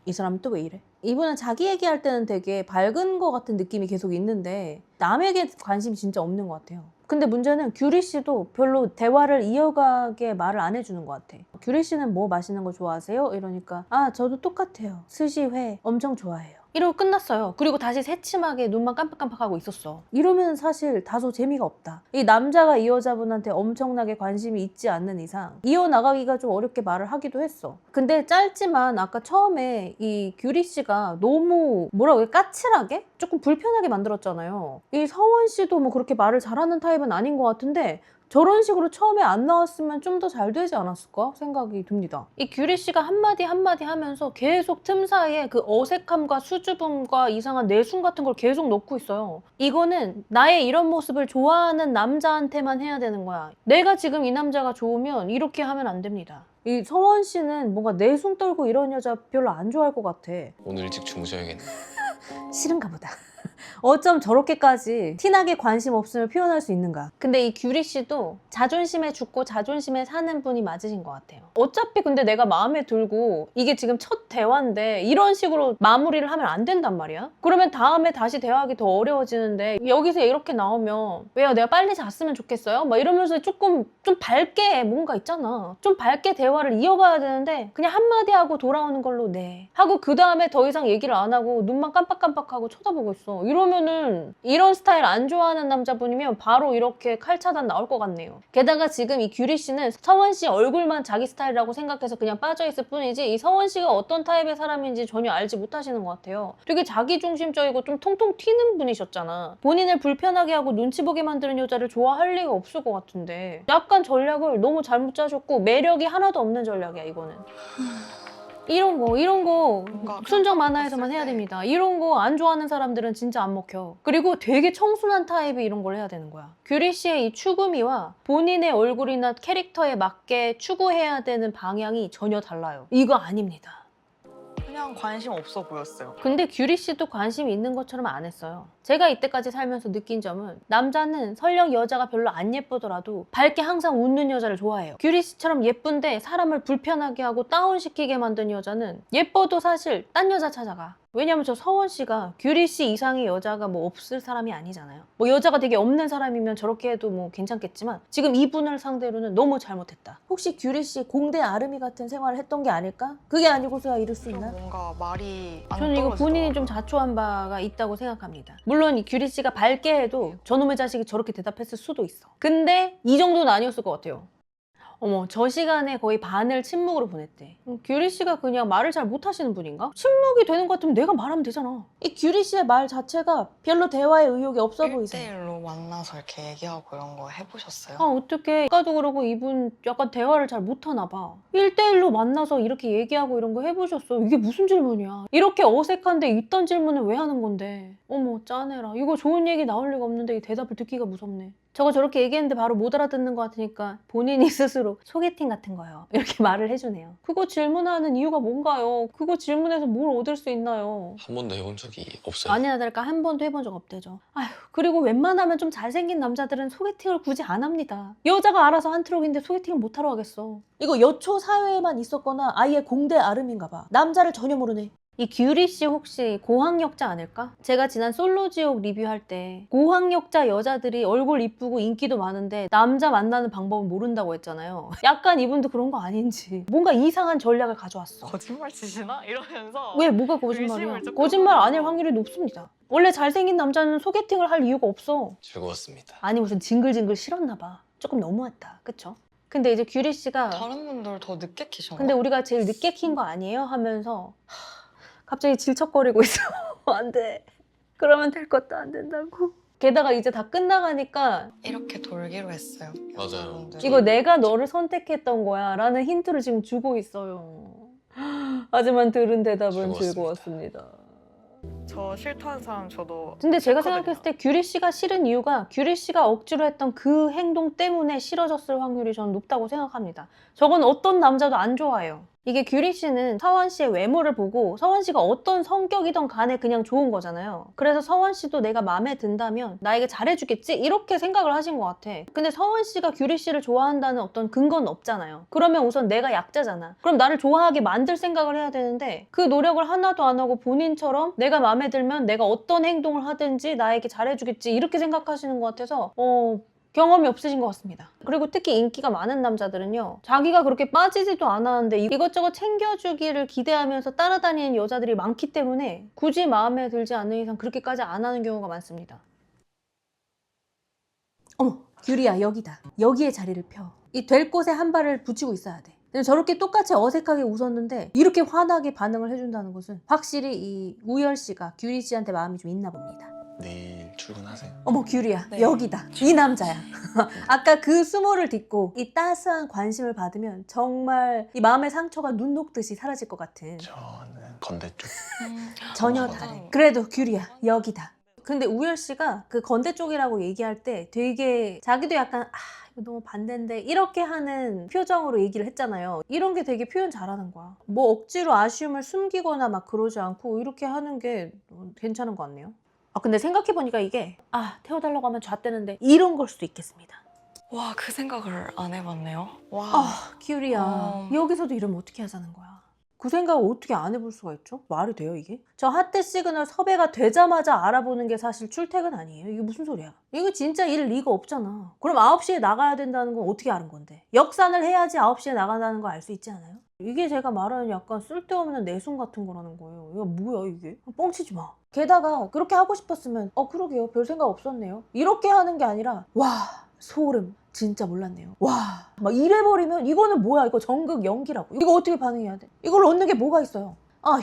이 사람은 또 왜 이래? 이분은 자기 얘기할 때는 되게 밝은 것 같은 느낌이 계속 있는데 남에게 관심이 진짜 없는 것 같아요. 근데 문제는 규리 씨도 별로 대화를 이어가게 말을 안 해주는 것 같아. 규리 씨는 뭐 마시는 거 좋아하세요? 이러니까 저도 똑같아요. 스시, 회 엄청 좋아해요. 이러고 끝났어요. 그리고 다시 새침하게 눈만 깜빡깜빡하고 있었어. 이러면 사실 다소 재미가 없다. 이 남자가 이 여자분한테 엄청나게 관심이 있지 않는 이상 이어나가기가 좀 어렵게 말을 하기도 했어. 근데 짧지만 아까 처음에 이 규리 씨가 너무 뭐라고 해? 까칠하게? 조금 불편하게 만들었잖아요. 이 서원 씨도 뭐 그렇게 말을 잘하는 타입은 아닌 것 같은데 저런 식으로 처음에 안 나왔으면 좀 더 잘 되지 않았을까 생각이 듭니다. 이 규리 씨가 한마디 한마디 하면서 계속 틈 사이에 그 어색함과 수줍음과 이상한 내숭 같은 걸 계속 넣고 있어요. 이거는 나의 이런 모습을 좋아하는 남자한테만 해야 되는 거야. 내가 지금 이 남자가 좋으면 이렇게 하면 안 됩니다. 이 서원 씨는 뭔가 내숭 떨고 이런 여자 별로 안 좋아할 것 같아. 오늘 일찍 주무셔야겠네. 싫은가 보다. 어쩜 저렇게까지 티나게 관심 없음을 표현할 수 있는가. 근데 이 규리 씨도 자존심에 죽고 자존심에 사는 분이 맞으신 것 같아요. 어차피 근데 내가 마음에 들고 이게 지금 첫 대화인데 이런 식으로 마무리를 하면 안 된단 말이야. 그러면 다음에 다시 대화하기 더 어려워지는데 여기서 이렇게 나오면 왜요? 내가 빨리 잤으면 좋겠어요? 막 이러면서 조금 좀 밝게 뭔가 있잖아. 좀 밝게 대화를 이어가야 되는데 그냥 한마디 하고 돌아오는 걸로 네 하고 그 다음에 더 이상 얘기를 안 하고 눈만 깜빡깜빡하고 쳐다보고 있어. 이러면은 이런 스타일 안 좋아하는 남자분이면 바로 이렇게 칼차단 나올 것 같네요. 게다가 지금 이 규리 씨는 서원 씨 얼굴만 자기 스타일이라고 생각해서 그냥 빠져있을 뿐이지 이 서원 씨가 어떤 타입의 사람인지 전혀 알지 못하시는 것 같아요. 되게 자기중심적이고 좀 통통 튀는 분이셨잖아. 본인을 불편하게 하고 눈치 보게 만드는 여자를 좋아할 리가 없을 것 같은데 약간 전략을 너무 잘못 짜셨고 매력이 하나도 없는 전략이야 이거는. 이런 거 뭔가 순정 만화에서만 봤을 해야 때. 됩니다. 이런 거 안 좋아하는 사람들은 진짜 안 먹혀. 그리고 되게 청순한 타입이 이런 걸 해야 되는 거야. 규리 씨의 이 추구미와 본인의 얼굴이나 캐릭터에 맞게 추구해야 되는 방향이 전혀 달라요. 이거 아닙니다. 그냥 관심 없어 보였어요. 근데 규리 씨도 관심이 있는 것처럼 안 했어요. 제가 이때까지 살면서 느낀 점은 남자는 설령 여자가 별로 안 예쁘더라도 밝게 항상 웃는 여자를 좋아해요. 규리 씨처럼 예쁜데 사람을 불편하게 하고 다운시키게 만든 여자는 예뻐도 사실 딴 여자 찾아가. 왜냐면 저 서원 씨가 규리 씨 이상의 여자가 뭐 없을 사람이 아니잖아요. 뭐 여자가 되게 없는 사람이면 저렇게 해도 뭐 괜찮겠지만 지금 이분을 상대로는 너무 잘못했다. 혹시 규리 씨 공대 아름이 같은 생활을 했던 게 아닐까? 그게 아니고서야 이럴 수 좀 있나? 뭔가 말이 안 저는 이거 본인이 좀 떨어지더라고요. 자초한 바가 있다고 생각합니다. 물론 이 규리 씨가 밝게 해도 저놈의 자식이 저렇게 대답했을 수도 있어. 근데 이 정도는 아니었을 것 같아요. 어머, 저 시간에 거의 반을 침묵으로 보냈대. 규리 씨가 그냥 말을 잘 못하시는 분인가? 침묵이 되는 것 같으면 내가 말하면 되잖아. 이 규리 씨의 말 자체가 별로 대화에 의욕이 없어 보이세요. 1대1로 만나서 이렇게 얘기하고 이런 거 해보셨어요? 아, 어떡해. 아까도 그러고 이분 약간 대화를 잘 못하나 봐. 1대1로 만나서 이렇게 얘기하고 이런 거 해보셨어? 이게 무슨 질문이야? 이렇게 어색한데 이딴 질문을 왜 하는 건데? 어머, 짠해라. 이거 좋은 얘기 나올 리가 없는데 이 대답을 듣기가 무섭네. 저거 저렇게 얘기했는데 바로 못 알아듣는 것 같으니까 본인이 스스로 소개팅 같은 거요. 이렇게 말을 해주네요. 그거 질문하는 이유가 뭔가요? 그거 질문해서 뭘 얻을 수 있나요? 한 번도 해본 적이 없어요. 아니나 다를까 한 번도 해본 적 없대죠. 아휴, 그리고 웬만하면 좀 잘생긴 남자들은 소개팅을 굳이 안 합니다. 여자가 알아서 한 트럭인데 소개팅을 못 하러 가겠어. 이거 여초 사회에만 있었거나 아예 공대 아름인가 봐. 남자를 전혀 모르네. 이 규리 씨 혹시 고학력자 아닐까? 제가 지난 솔로지옥 리뷰할 때 고학력자 여자들이 얼굴 이쁘고 인기도 많은데 남자 만나는 방법은 모른다고 했잖아요. 약간 이분도 그런 거 아닌지 뭔가 이상한 전략을 가져왔어. 거짓말 치시나? 이러면서 왜 뭐가 거짓말이야? 의심을 조금 거짓말 아닐 하면서. 확률이 높습니다. 원래 잘생긴 남자는 소개팅을 할 이유가 없어. 즐거웠습니다. 아니 무슨 징글징글 싫었나 봐. 조금 너무했다. 그쵸? 근데 이제 규리 씨가 다른 분들 더 늦게 키셨나? 근데 우리가 제일 늦게 킨 거 아니에요? 하면서 갑자기 질척거리고 있어. 안 돼. 그러면 될 것도 안 된다고. 게다가 이제 다 끝나가니까 이렇게 돌기로 했어요. 맞아요. 여자분들이. 이거 내가 너를 선택했던 거야 라는 힌트를 지금 주고 있어요. 하지만 들은 대답은 즐거웠습니다. 즐거웠습니다. 저 싫다는 사람 저도 근데 제가 싫거든요. 생각했을 때 규리 씨가 싫은 이유가 규리 씨가 억지로 했던 그 행동 때문에 싫어졌을 확률이 저는 높다고 생각합니다. 저건 어떤 남자도 안 좋아해요. 이게 규리 씨는 서원 씨의 외모를 보고 서원 씨가 어떤 성격이든 간에 그냥 좋은 거잖아요. 그래서 서원 씨도 내가 마음에 든다면 나에게 잘해주겠지? 이렇게 생각을 하신 것 같아. 근데 서원 씨가 규리 씨를 좋아한다는 어떤 근거는 없잖아요. 그러면 우선 내가 약자잖아. 그럼 나를 좋아하게 만들 생각을 해야 되는데 그 노력을 하나도 안 하고 본인처럼 내가 마음에 들면 내가 어떤 행동을 하든지 나에게 잘해주겠지 이렇게 생각하시는 것 같아서 경험이 없으신 것 같습니다. 그리고 특히 인기가 많은 남자들은요. 자기가 그렇게 빠지지도 않았는데 이것저것 챙겨주기를 기대하면서 따라다니는 여자들이 많기 때문에 굳이 마음에 들지 않는 이상 그렇게까지 안 하는 경우가 많습니다. 어머, 규리야 여기다. 여기에 자리를 펴. 이 될 곳에 한 발을 붙이고 있어야 돼. 근데 저렇게 똑같이 어색하게 웃었는데 이렇게 환하게 반응을 해준다는 것은 확실히 이 우열 씨가 규리 씨한테 마음이 좀 있나 봅니다. 내일 출근하세요? 어머 귤이야. 네. 여기다. 이 남자야. 아까 그 수모를 딛고 이 따스한 관심을 받으면 정말 이 마음의 상처가 눈 녹듯이 사라질 것 같은. 저는 건대 쪽. 전혀 맞아. 다르네. 그래도 귤이야. 여기다. 근데 우열 씨가 그 건대 쪽이라고 얘기할 때 되게 자기도 약간 이거 너무 반대인데 이렇게 하는 표정으로 얘기를 했잖아요. 이런 게 되게 표현 잘하는 거야. 뭐 억지로 아쉬움을 숨기거나 막 그러지 않고 이렇게 하는 게 괜찮은 것 같네요. 근데 생각해보니까 이게 태워달라고 하면 잣대는데 이런 걸 수도 있겠습니다. 와, 그 생각을 안 해봤네요. 와. 귤이야. 여기서도 이러면 어떻게 하자는 거야. 그 생각을 어떻게 안 해볼 수가 있죠? 말이 돼요 이게? 저 핫대 시그널 섭외가 되자마자 알아보는 게 사실 출퇴근 아니에요? 이게 무슨 소리야? 이거 진짜 일 리가 없잖아. 그럼 9시에 나가야 된다는 건 어떻게 아는 건데? 역산을 해야지 9시에 나간다는 거 알 수 있지 않아요? 이게 제가 말하는 약간 쓸데없는 내숭 같은 거라는 거예요. 이거 뭐야 이게? 뻥치지 마. 게다가 그렇게 하고 싶었으면 그러게요. 별 생각 없었네요. 이렇게 하는 게 아니라 와 소름. 진짜 몰랐네요. 와, 막 이래버리면 이거는 뭐야? 이거 전극 연기라고. 이거 어떻게 반응해야 돼? 이걸 얻는 게 뭐가 있어요? 아휴.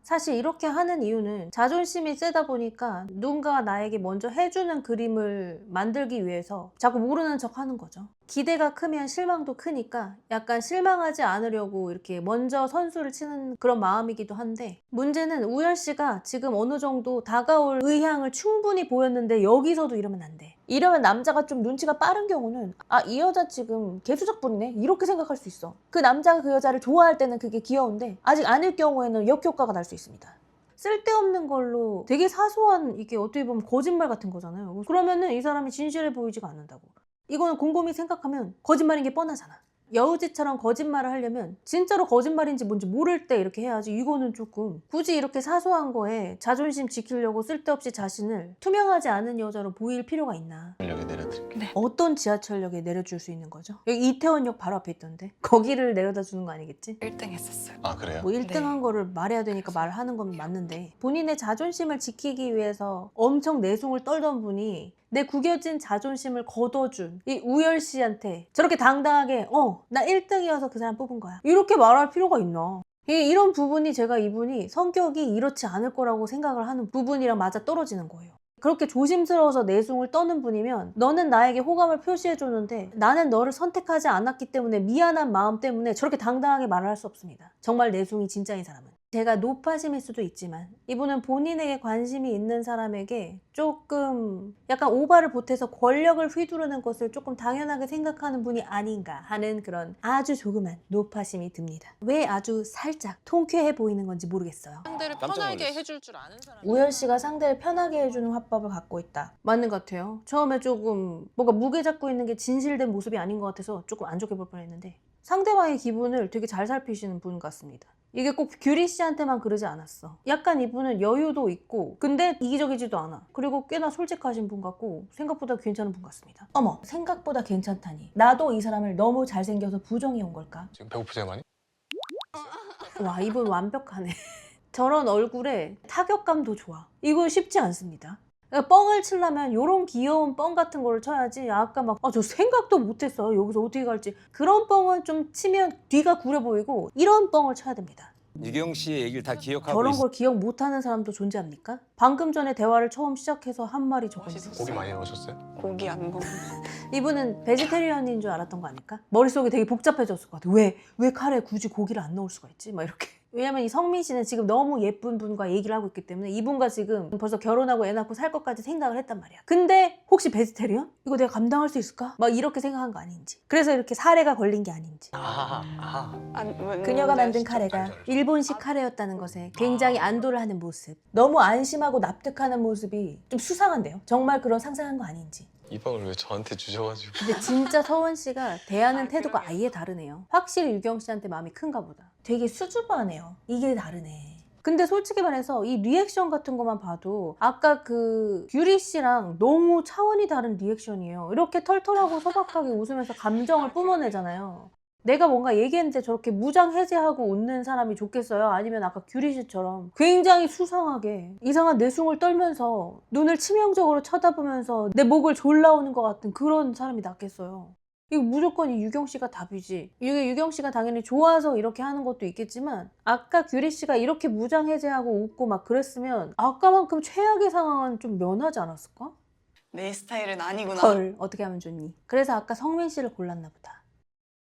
사실 이렇게 하는 이유는 자존심이 세다 보니까 누군가가 나에게 먼저 해주는 그림을 만들기 위해서 자꾸 모르는 척 하는 거죠. 기대가 크면 실망도 크니까 약간 실망하지 않으려고 이렇게 먼저 선수를 치는 그런 마음이기도 한데, 문제는 우열 씨가 지금 어느 정도 다가올 의향을 충분히 보였는데 여기서도 이러면 안 돼. 이러면 남자가 좀 눈치가 빠른 경우는 이 여자 지금 개수작 부리네? 이렇게 생각할 수 있어. 그 남자가 그 여자를 좋아할 때는 그게 귀여운데 아직 아닐 경우에는 역효과가 날 수 있습니다. 쓸데없는 걸로 되게 사소한 이게 어떻게 보면 거짓말 같은 거잖아요. 그러면은 이 사람이 진실해 보이지가 않는다고. 이거는 곰곰이 생각하면 거짓말인 게 뻔하잖아. 여우짓처럼 거짓말을 하려면 진짜로 거짓말인지 뭔지 모를 때 이렇게 해야지. 이거는 조금 굳이 이렇게 사소한 거에 자존심 지키려고 쓸데없이 자신을 투명하지 않은 여자로 보일 필요가 있나. 여기 내려드릴게요. 어떤 지하철역에 내려줄 수 있는 거죠? 여기 이태원역 바로 앞에 있던데 거기를 내려다 주는 거 아니겠지? 1등 했었어요. 아 그래요? 뭐 1등 한 거를 말해야 되니까 말하는 건 맞는데, 본인의 자존심을 지키기 위해서 엄청 내숭을 떨던 분이 내 구겨진 자존심을 걷어준 이 우열 씨한테 저렇게 당당하게 나 1등이어서 그 사람 뽑은 거야 이렇게 말할 필요가 있나. 이런 부분이 제가 이분이 성격이 이렇지 않을 거라고 생각을 하는 부분이랑 맞아 떨어지는 거예요. 그렇게 조심스러워서 내숭을 떠는 분이면 너는 나에게 호감을 표시해줬는데 나는 너를 선택하지 않았기 때문에 미안한 마음 때문에 저렇게 당당하게 말을 할 수 없습니다. 정말 내숭이 진짜인 사람은. 제가 노파심일 수도 있지만 이분은 본인에게 관심이 있는 사람에게 조금 약간 오바를 보태서 권력을 휘두르는 것을 조금 당연하게 생각하는 분이 아닌가 하는 그런 아주 조그만 노파심이 듭니다. 왜 아주 살짝 통쾌해 보이는 건지 모르겠어요. 상대를 깜짝 편하게 놀랐어. 해줄 줄 아는 사람. 우열 씨가 상대를 편하게 해주는 화법을 갖고 있다. 맞는 것 같아요. 처음에 조금 뭔가 무게 잡고 있는 게 진실된 모습이 아닌 것 같아서 조금 안 좋게 볼 뻔했는데 상대방의 기분을 되게 잘 살피시는 분 같습니다. 이게 꼭 규리 씨한테만 그러지 않았어. 약간 이분은 여유도 있고 근데 이기적이지도 않아. 그리고 꽤나 솔직하신 분 같고 생각보다 괜찮은 분 같습니다. 어머, 생각보다 괜찮다니. 나도 이 사람을 너무 잘생겨서 부정해 온 걸까? 지금 배고프세요 많이? 와, 이분 완벽하네. 저런 얼굴에 타격감도 좋아. 이건 쉽지 않습니다. 그러니까 뻥을 치려면 이런 귀여운 뻥 같은 거를 쳐야지. 아까 막 저 생각도 못했어요. 여기서 어떻게 갈지. 그런 뻥은 좀 치면 뒤가 구려 보이고 이런 뻥을 쳐야 됩니다. 유경 씨의 얘기를 다 기억하고 저런 있어. 걸 기억 못하는 사람도 존재합니까? 방금 전에 대화를 처음 시작해서 한 말이 저건데. 고기 많이 넣으셨어요? 고기 안 먹는. 이분은 베지테리언인 줄 알았던 거 아닐까? 머릿속이 되게 복잡해졌을 것 같아. 왜 카레에 굳이 고기를 안 넣을 수가 있지? 막 이렇게. 왜냐면 이 성민 씨는 지금 너무 예쁜 분과 얘기를 하고 있기 때문에 이분과 지금 벌써 결혼하고 애 낳고 살 것까지 생각을 했단 말이야. 근데 혹시 베지테리언? 이거 내가 감당할 수 있을까? 막 이렇게 생각한 거 아닌지. 그래서 이렇게 사례가 걸린 게 아닌지. 그녀가 만든 카레가 일본식 카레였다는 것에 굉장히 안도를 하는 모습. 너무 안심하고 납득하는 모습이 좀 수상한데요. 정말 그런 상상한 거 아닌지. 이 방을 왜 저한테 주셔가지고. 근데 진짜 서원 씨가 대하는 태도가 아예 다르네요. 확실히 유경 씨한테 마음이 큰가 보다. 되게 수줍어하네요. 이게 다르네. 근데 솔직히 말해서 이 리액션 같은 것만 봐도 아까 그 규리 씨랑 너무 차원이 다른 리액션이에요. 이렇게 털털하고 소박하게 웃으면서 감정을 뿜어내잖아요. 내가 뭔가 얘기했는데 저렇게 무장해제하고 웃는 사람이 좋겠어요? 아니면 아까 규리 씨처럼 굉장히 수상하게 이상한 내숭을 떨면서 눈을 치명적으로 쳐다보면서 내 목을 졸라오는 것 같은 그런 사람이 낫겠어요? 이거 무조건 이 유경 씨가 답이지. 이게 유경 씨가 당연히 좋아서 이렇게 하는 것도 있겠지만 아까 규리 씨가 이렇게 무장해제하고 웃고 막 그랬으면 아까만큼 최악의 상황은 좀 면하지 않았을까? 내 스타일은 아니구나. 헐, 어떻게 하면 좋니? 그래서 아까 성민 씨를 골랐나 보다.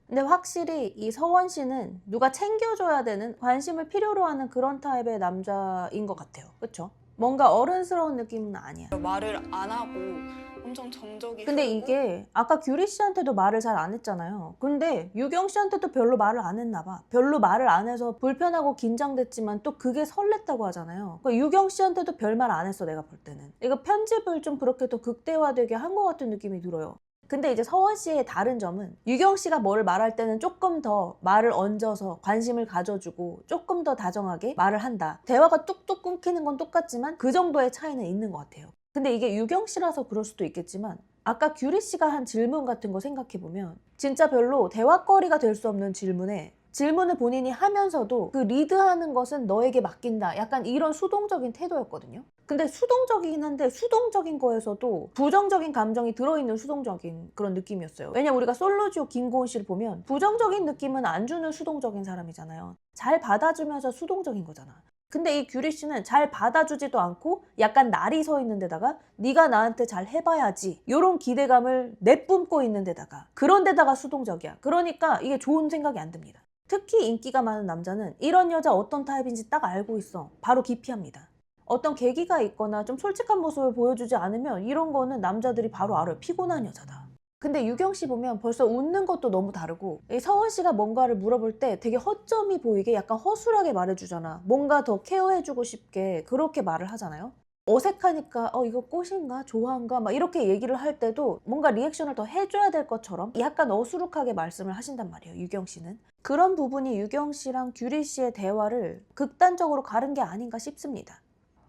근데 확실히 이 서원 씨는 누가 챙겨줘야 되는, 관심을 필요로 하는 그런 타입의 남자인 것 같아요. 그쵸? 뭔가 어른스러운 느낌은 아니야. 말을 안 하고 엄청 정적이 근데 흐르고 이게 아까 규리 씨한테도 말을 잘 안 했잖아요. 근데 유경 씨한테도 별로 말을 안 했나 봐. 별로 말을 안 해서 불편하고 긴장됐지만 또 그게 설렜다고 하잖아요. 그러니까 유경 씨한테도 별 말 안 했어, 내가 볼 때는. 이거 편집을 좀 그렇게 더 극대화되게 한 것 같은 느낌이 들어요. 근데 이제 서원 씨의 다른 점은 유경 씨가 뭘 말할 때는 조금 더 말을 얹어서 관심을 가져주고 조금 더 다정하게 말을 한다. 대화가 뚝뚝 끊기는 건 똑같지만 그 정도의 차이는 있는 것 같아요. 근데 이게 유경 씨라서 그럴 수도 있겠지만 아까 규리 씨가 한 질문 같은 거 생각해보면 진짜 별로 대화거리가 될 수 없는 질문을 본인이 하면서도 그 리드하는 것은 너에게 맡긴다. 약간 이런 수동적인 태도였거든요. 근데 수동적이긴 한데 수동적인 거에서도 부정적인 감정이 들어있는 수동적인 그런 느낌이었어요. 왜냐면 우리가 솔로지오 김고은 씨를 보면 부정적인 느낌은 안 주는 수동적인 사람이잖아요. 잘 받아주면서 수동적인 거잖아. 근데 이 규리 씨는 잘 받아주지도 않고 약간 날이 서 있는 데다가 네가 나한테 잘 해봐야지 이런 기대감을 내뿜고 있는 데다가 그런 데다가 수동적이야. 그러니까 이게 좋은 생각이 안 듭니다. 특히 인기가 많은 남자는 이런 여자 어떤 타입인지 딱 알고 있어. 바로 기피합니다. 어떤 계기가 있거나 좀 솔직한 모습을 보여주지 않으면 이런 거는 남자들이 바로 알아요. 피곤한 여자다. 근데 유경 씨 보면 벌써 웃는 것도 너무 다르고 이 서원 씨가 뭔가를 물어볼 때 되게 허점이 보이게 약간 허술하게 말해주잖아. 뭔가 더 케어해주고 싶게 그렇게 말을 하잖아요. 어색하니까 이거 꽃인가? 좋아한가? 막 이렇게 얘기를 할 때도 뭔가 리액션을 더 해줘야 될 것처럼 약간 어수룩하게 말씀을 하신단 말이에요. 유경 씨는. 그런 부분이 유경 씨랑 규리 씨의 대화를 극단적으로 가른 게 아닌가 싶습니다.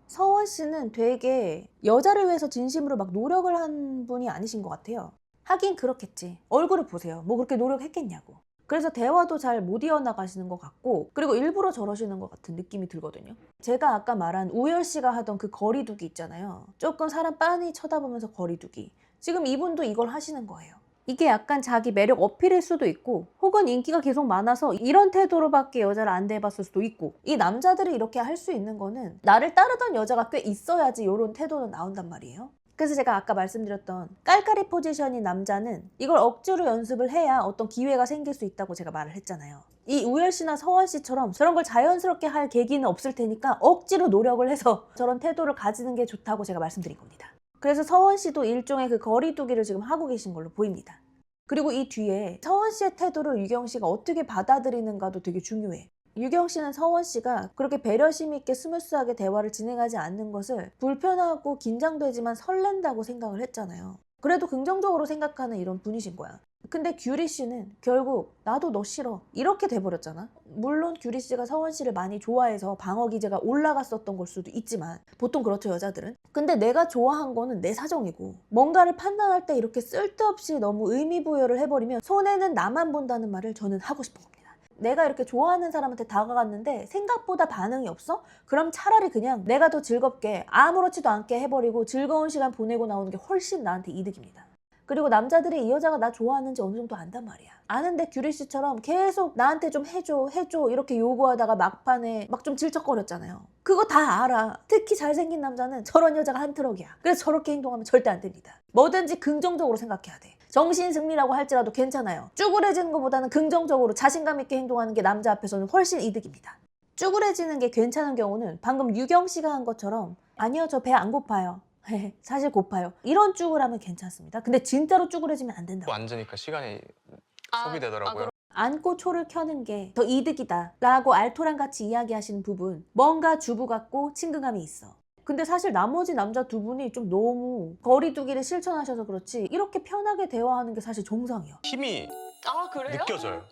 서원 씨는 되게 여자를 위해서 진심으로 막 노력을 한 분이 아니신 것 같아요. 하긴 그렇겠지. 얼굴을 보세요. 뭐 그렇게 노력했겠냐고. 그래서 대화도 잘 못 이어나가시는 것 같고 그리고 일부러 저러시는 것 같은 느낌이 들거든요. 제가 아까 말한 우열 씨가 하던 그 거리두기 있잖아요. 조금 사람 빤히 쳐다보면서 거리두기. 지금 이분도 이걸 하시는 거예요. 이게 약간 자기 매력 어필일 수도 있고 혹은 인기가 계속 많아서 이런 태도로밖에 여자를 안 대해봤을 수도 있고 이 남자들이 이렇게 할 수 있는 거는 나를 따르던 여자가 꽤 있어야지 이런 태도는 나온단 말이에요. 그래서 제가 아까 말씀드렸던 깔깔이 포지션인 남자는 이걸 억지로 연습을 해야 어떤 기회가 생길 수 있다고 제가 말을 했잖아요. 이 우열 씨나 서원 씨처럼 저런 걸 자연스럽게 할 계기는 없을 테니까 억지로 노력을 해서 저런 태도를 가지는 게 좋다고 제가 말씀드린 겁니다. 그래서 서원 씨도 일종의 그 거리두기를 지금 하고 계신 걸로 보입니다. 그리고 이 뒤에 서원 씨의 태도를 유경 씨가 어떻게 받아들이는가도 되게 중요해. 유경 씨는 서원 씨가 그렇게 배려심 있게 스무스하게 대화를 진행하지 않는 것을 불편하고 긴장되지만 설렌다고 생각을 했잖아요. 그래도 긍정적으로 생각하는 이런 분이신 거야. 근데 규리 씨는 결국 나도 너 싫어 이렇게 돼버렸잖아. 물론 규리 씨가 서원 씨를 많이 좋아해서 방어 기제가 올라갔었던 걸 수도 있지만 보통 그렇죠, 여자들은. 근데 내가 좋아한 거는 내 사정이고 뭔가를 판단할 때 이렇게 쓸데없이 너무 의미 부여를 해버리면 손해는 나만 본다는 말을 저는 하고 싶은 겁니다. 내가 이렇게 좋아하는 사람한테 다가갔는데 생각보다 반응이 없어? 그럼 차라리 그냥 내가 더 즐겁게 아무렇지도 않게 해버리고 즐거운 시간 보내고 나오는 게 훨씬 나한테 이득입니다. 그리고 남자들이 이 여자가 나 좋아하는지 어느 정도 안단 말이야. 아는데 규리 씨처럼 계속 나한테 좀 해줘 이렇게 요구하다가 막판에 막 좀 질척거렸잖아요. 그거 다 알아. 특히 잘생긴 남자는 저런 여자가 한 트럭이야. 그래서 저렇게 행동하면 절대 안 됩니다. 뭐든지 긍정적으로 생각해야 돼. 정신승리라고 할지라도 괜찮아요. 쭈그레지는 것보다는 긍정적으로 자신감 있게 행동하는 게 남자 앞에서는 훨씬 이득입니다. 쭈그레지는 게 괜찮은 경우는 방금 유경 씨가 한 것처럼 아니요, 저 배 안 고파요. 사실 고파요. 이런 쭈그라면 괜찮습니다. 근데 진짜로 쭈그레지면 안 된다고. 앉으니까 시간이 소비되더라고요. 안고 초를 켜는 게 더 이득이다 라고 알토랑 같이 이야기하시는 부분, 뭔가 주부 같고 친근감이 있어. 근데 사실 나머지 남자 두 분이 좀 너무 거리두기를 실천하셔서 그렇지 이렇게 편하게 대화하는 게 사실 정상이야. 힘이 아 그래요? 느껴져요.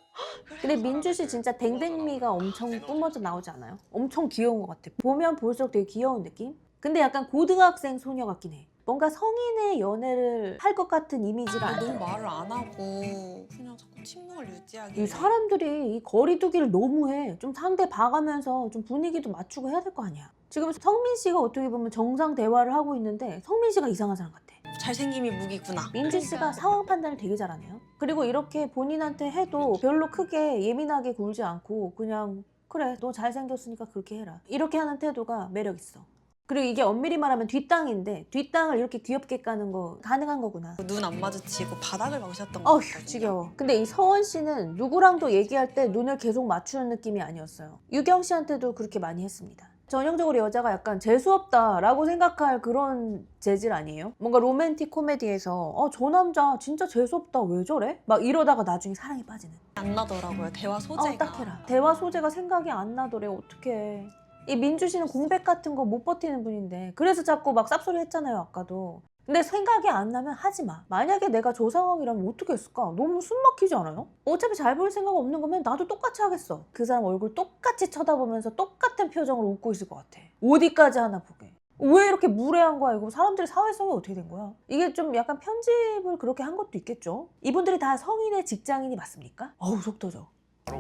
근데 민주 씨 진짜 댕댕미가 엄청 뿜어져 나오지 않아요? 엄청 귀여운 것 같아. 보면 볼수록 되게 귀여운 느낌? 근데 약간 고등학생 소녀 같긴 해. 뭔가 성인의 연애를 할 것 같은 이미지가 너무 아니야. 말을 안 하고 그냥 자꾸 침묵을 유지하게. 이 사람들이 이 거리두기를 너무 해. 좀 상대 봐가면서 좀 분위기도 맞추고 해야 될 거 아니야. 지금 성민 씨가 어떻게 보면 정상 대화를 하고 있는데 성민 씨가 이상한 사람 같아. 잘생김이 무기구나. 민주 씨가 상황 판단을 되게 잘하네요. 그리고 이렇게 본인한테 해도 별로 크게 예민하게 굴지 않고 그냥 그래 너 잘생겼으니까 그렇게 해라 이렇게 하는 태도가 매력 있어. 그리고 이게 엄밀히 말하면 뒷땅인데 뒷땅을 이렇게 귀엽게 까는 거 가능한 거구나. 눈 안 마주치고 바닥을 보셨던 어휴 거거든요. 지겨워. 근데 이 서원 씨는 누구랑도 얘기할 때 눈을 계속 맞추는 느낌이 아니었어요. 유경 씨한테도 그렇게 많이 했습니다. 전형적으로 여자가 약간 재수없다라고 생각할 그런 재질 아니에요? 뭔가 로맨틱 코미디에서 저 남자 진짜 재수없다 왜 저래? 막 이러다가 나중에 사랑에 빠지는. 안 나더라고요. 대화 소재가. 딱 해라. 대화 소재가 생각이 안 나더래. 어떡해. 이 민주 씨는 공백 같은 거 못 버티는 분인데 그래서 자꾸 막 쌉소리 했잖아요 아까도. 근데 생각이 안 나면 하지 마. 만약에 내가 저 상황이라면 어떻게 했을까? 너무 숨 막히지 않아요? 어차피 잘 볼 생각 없는 거면 나도 똑같이 하겠어. 그 사람 얼굴 똑같이 쳐다보면서 똑같은 표정으로 웃고 있을 것 같아. 어디까지 하나 보게. 왜 이렇게 무례한 거야 이거. 사람들의 사회성이 어떻게 된 거야? 이게 좀 약간 편집을 그렇게 한 것도 있겠죠. 이분들이 다 성인의 직장인이 맞습니까? 어우 속 터져.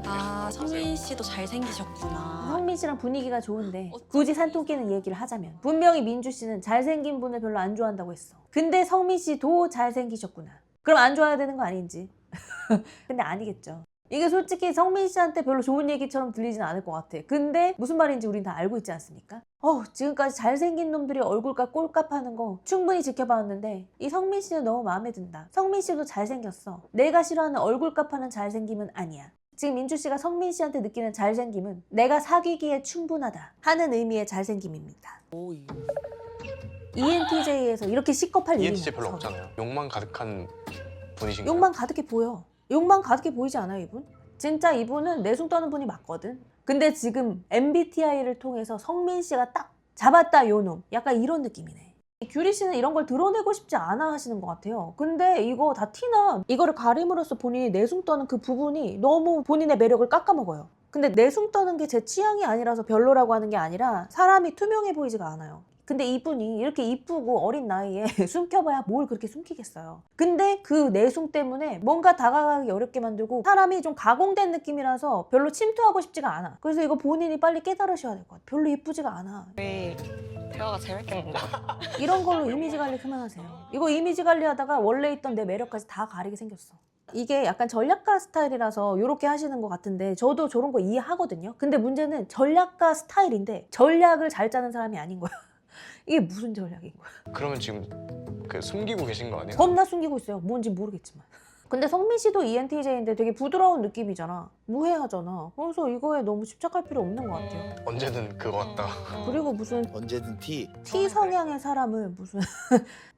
아, 성민 씨도 잘생기셨구나. 성민 씨랑 분위기가 좋은데 굳이 산통 끼는 얘기를 하자면 분명히 민주 씨는 잘생긴 분을 별로 안 좋아한다고 했어. 근데 성민 씨도 잘생기셨구나. 그럼 안 좋아야 되는 거 아닌지. 근데 아니겠죠. 이게 솔직히 성민 씨한테 별로 좋은 얘기처럼 들리진 않을 것 같아. 근데 무슨 말인지 우린 다 알고 있지 않습니까? 지금까지 잘생긴 놈들이 얼굴값 꼴값 하는 거 충분히 지켜봤는데 이 성민 씨는 너무 마음에 든다. 성민 씨도 잘생겼어. 내가 싫어하는 얼굴값 하는 잘생김은 아니야. 지금 민주 씨가 성민 씨한테 느끼는 잘생김은 내가 사귀기에 충분하다 하는 의미의 잘생김입니다. ENTJ에서 이렇게 시겁할 일이 ENTJ 별로 없잖아요. 욕만 가득한 분이신가요? 욕만 가득해 보여. 욕만 가득해 보이지 않아요 이분? 진짜 이분은 내숭 떠는 분이 맞거든. 근데 지금 MBTI를 통해서 성민 씨가 딱 잡았다 요놈 약간 이런 느낌이네. 규리 씨는 이런 걸 드러내고 싶지 않아 하시는 것 같아요. 근데 이거 다 티나. 이거를 가림으로써 본인이 내숭 떠는 그 부분이 너무 본인의 매력을 깎아먹어요. 근데 내숭 떠는 게 제 취향이 아니라서 별로라고 하는 게 아니라 사람이 투명해 보이지가 않아요. 근데 이분이 이렇게 이쁘고 어린 나이에 숨겨봐야 뭘 그렇게 숨기겠어요. 근데 그 내숭 때문에 뭔가 다가가기 어렵게 만들고 사람이 좀 가공된 느낌이라서 별로 침투하고 싶지가 않아. 그래서 이거 본인이 빨리 깨달으셔야 될 것 같아. 별로 이쁘지가 않아. 왜 대화가 재밌겠는 거. 이런 걸로 이미지 관리 그만하세요. 이거 이미지 관리하다가 원래 있던 내 매력까지 다 가리게 생겼어. 이게 약간 전략가 스타일이라서 이렇게 하시는 것 같은데 저도 저런 거 이해하거든요. 근데 문제는 전략가 스타일인데 전략을 잘 짜는 사람이 아닌 거야. 이게 무슨 전략인 거야? 그러면 지금 숨기고 계신 거 아니에요? 겁나 숨기고 있어요. 뭔지 모르겠지만. 근데 성민 씨도 ENTJ인데 되게 부드러운 느낌이잖아. 무해하잖아. 그래서 이거에 너무 집착할 필요 없는 것 같아요. 언제든 그거 같다. 그리고 무슨 언제든 T. T 성향의 사람을 무슨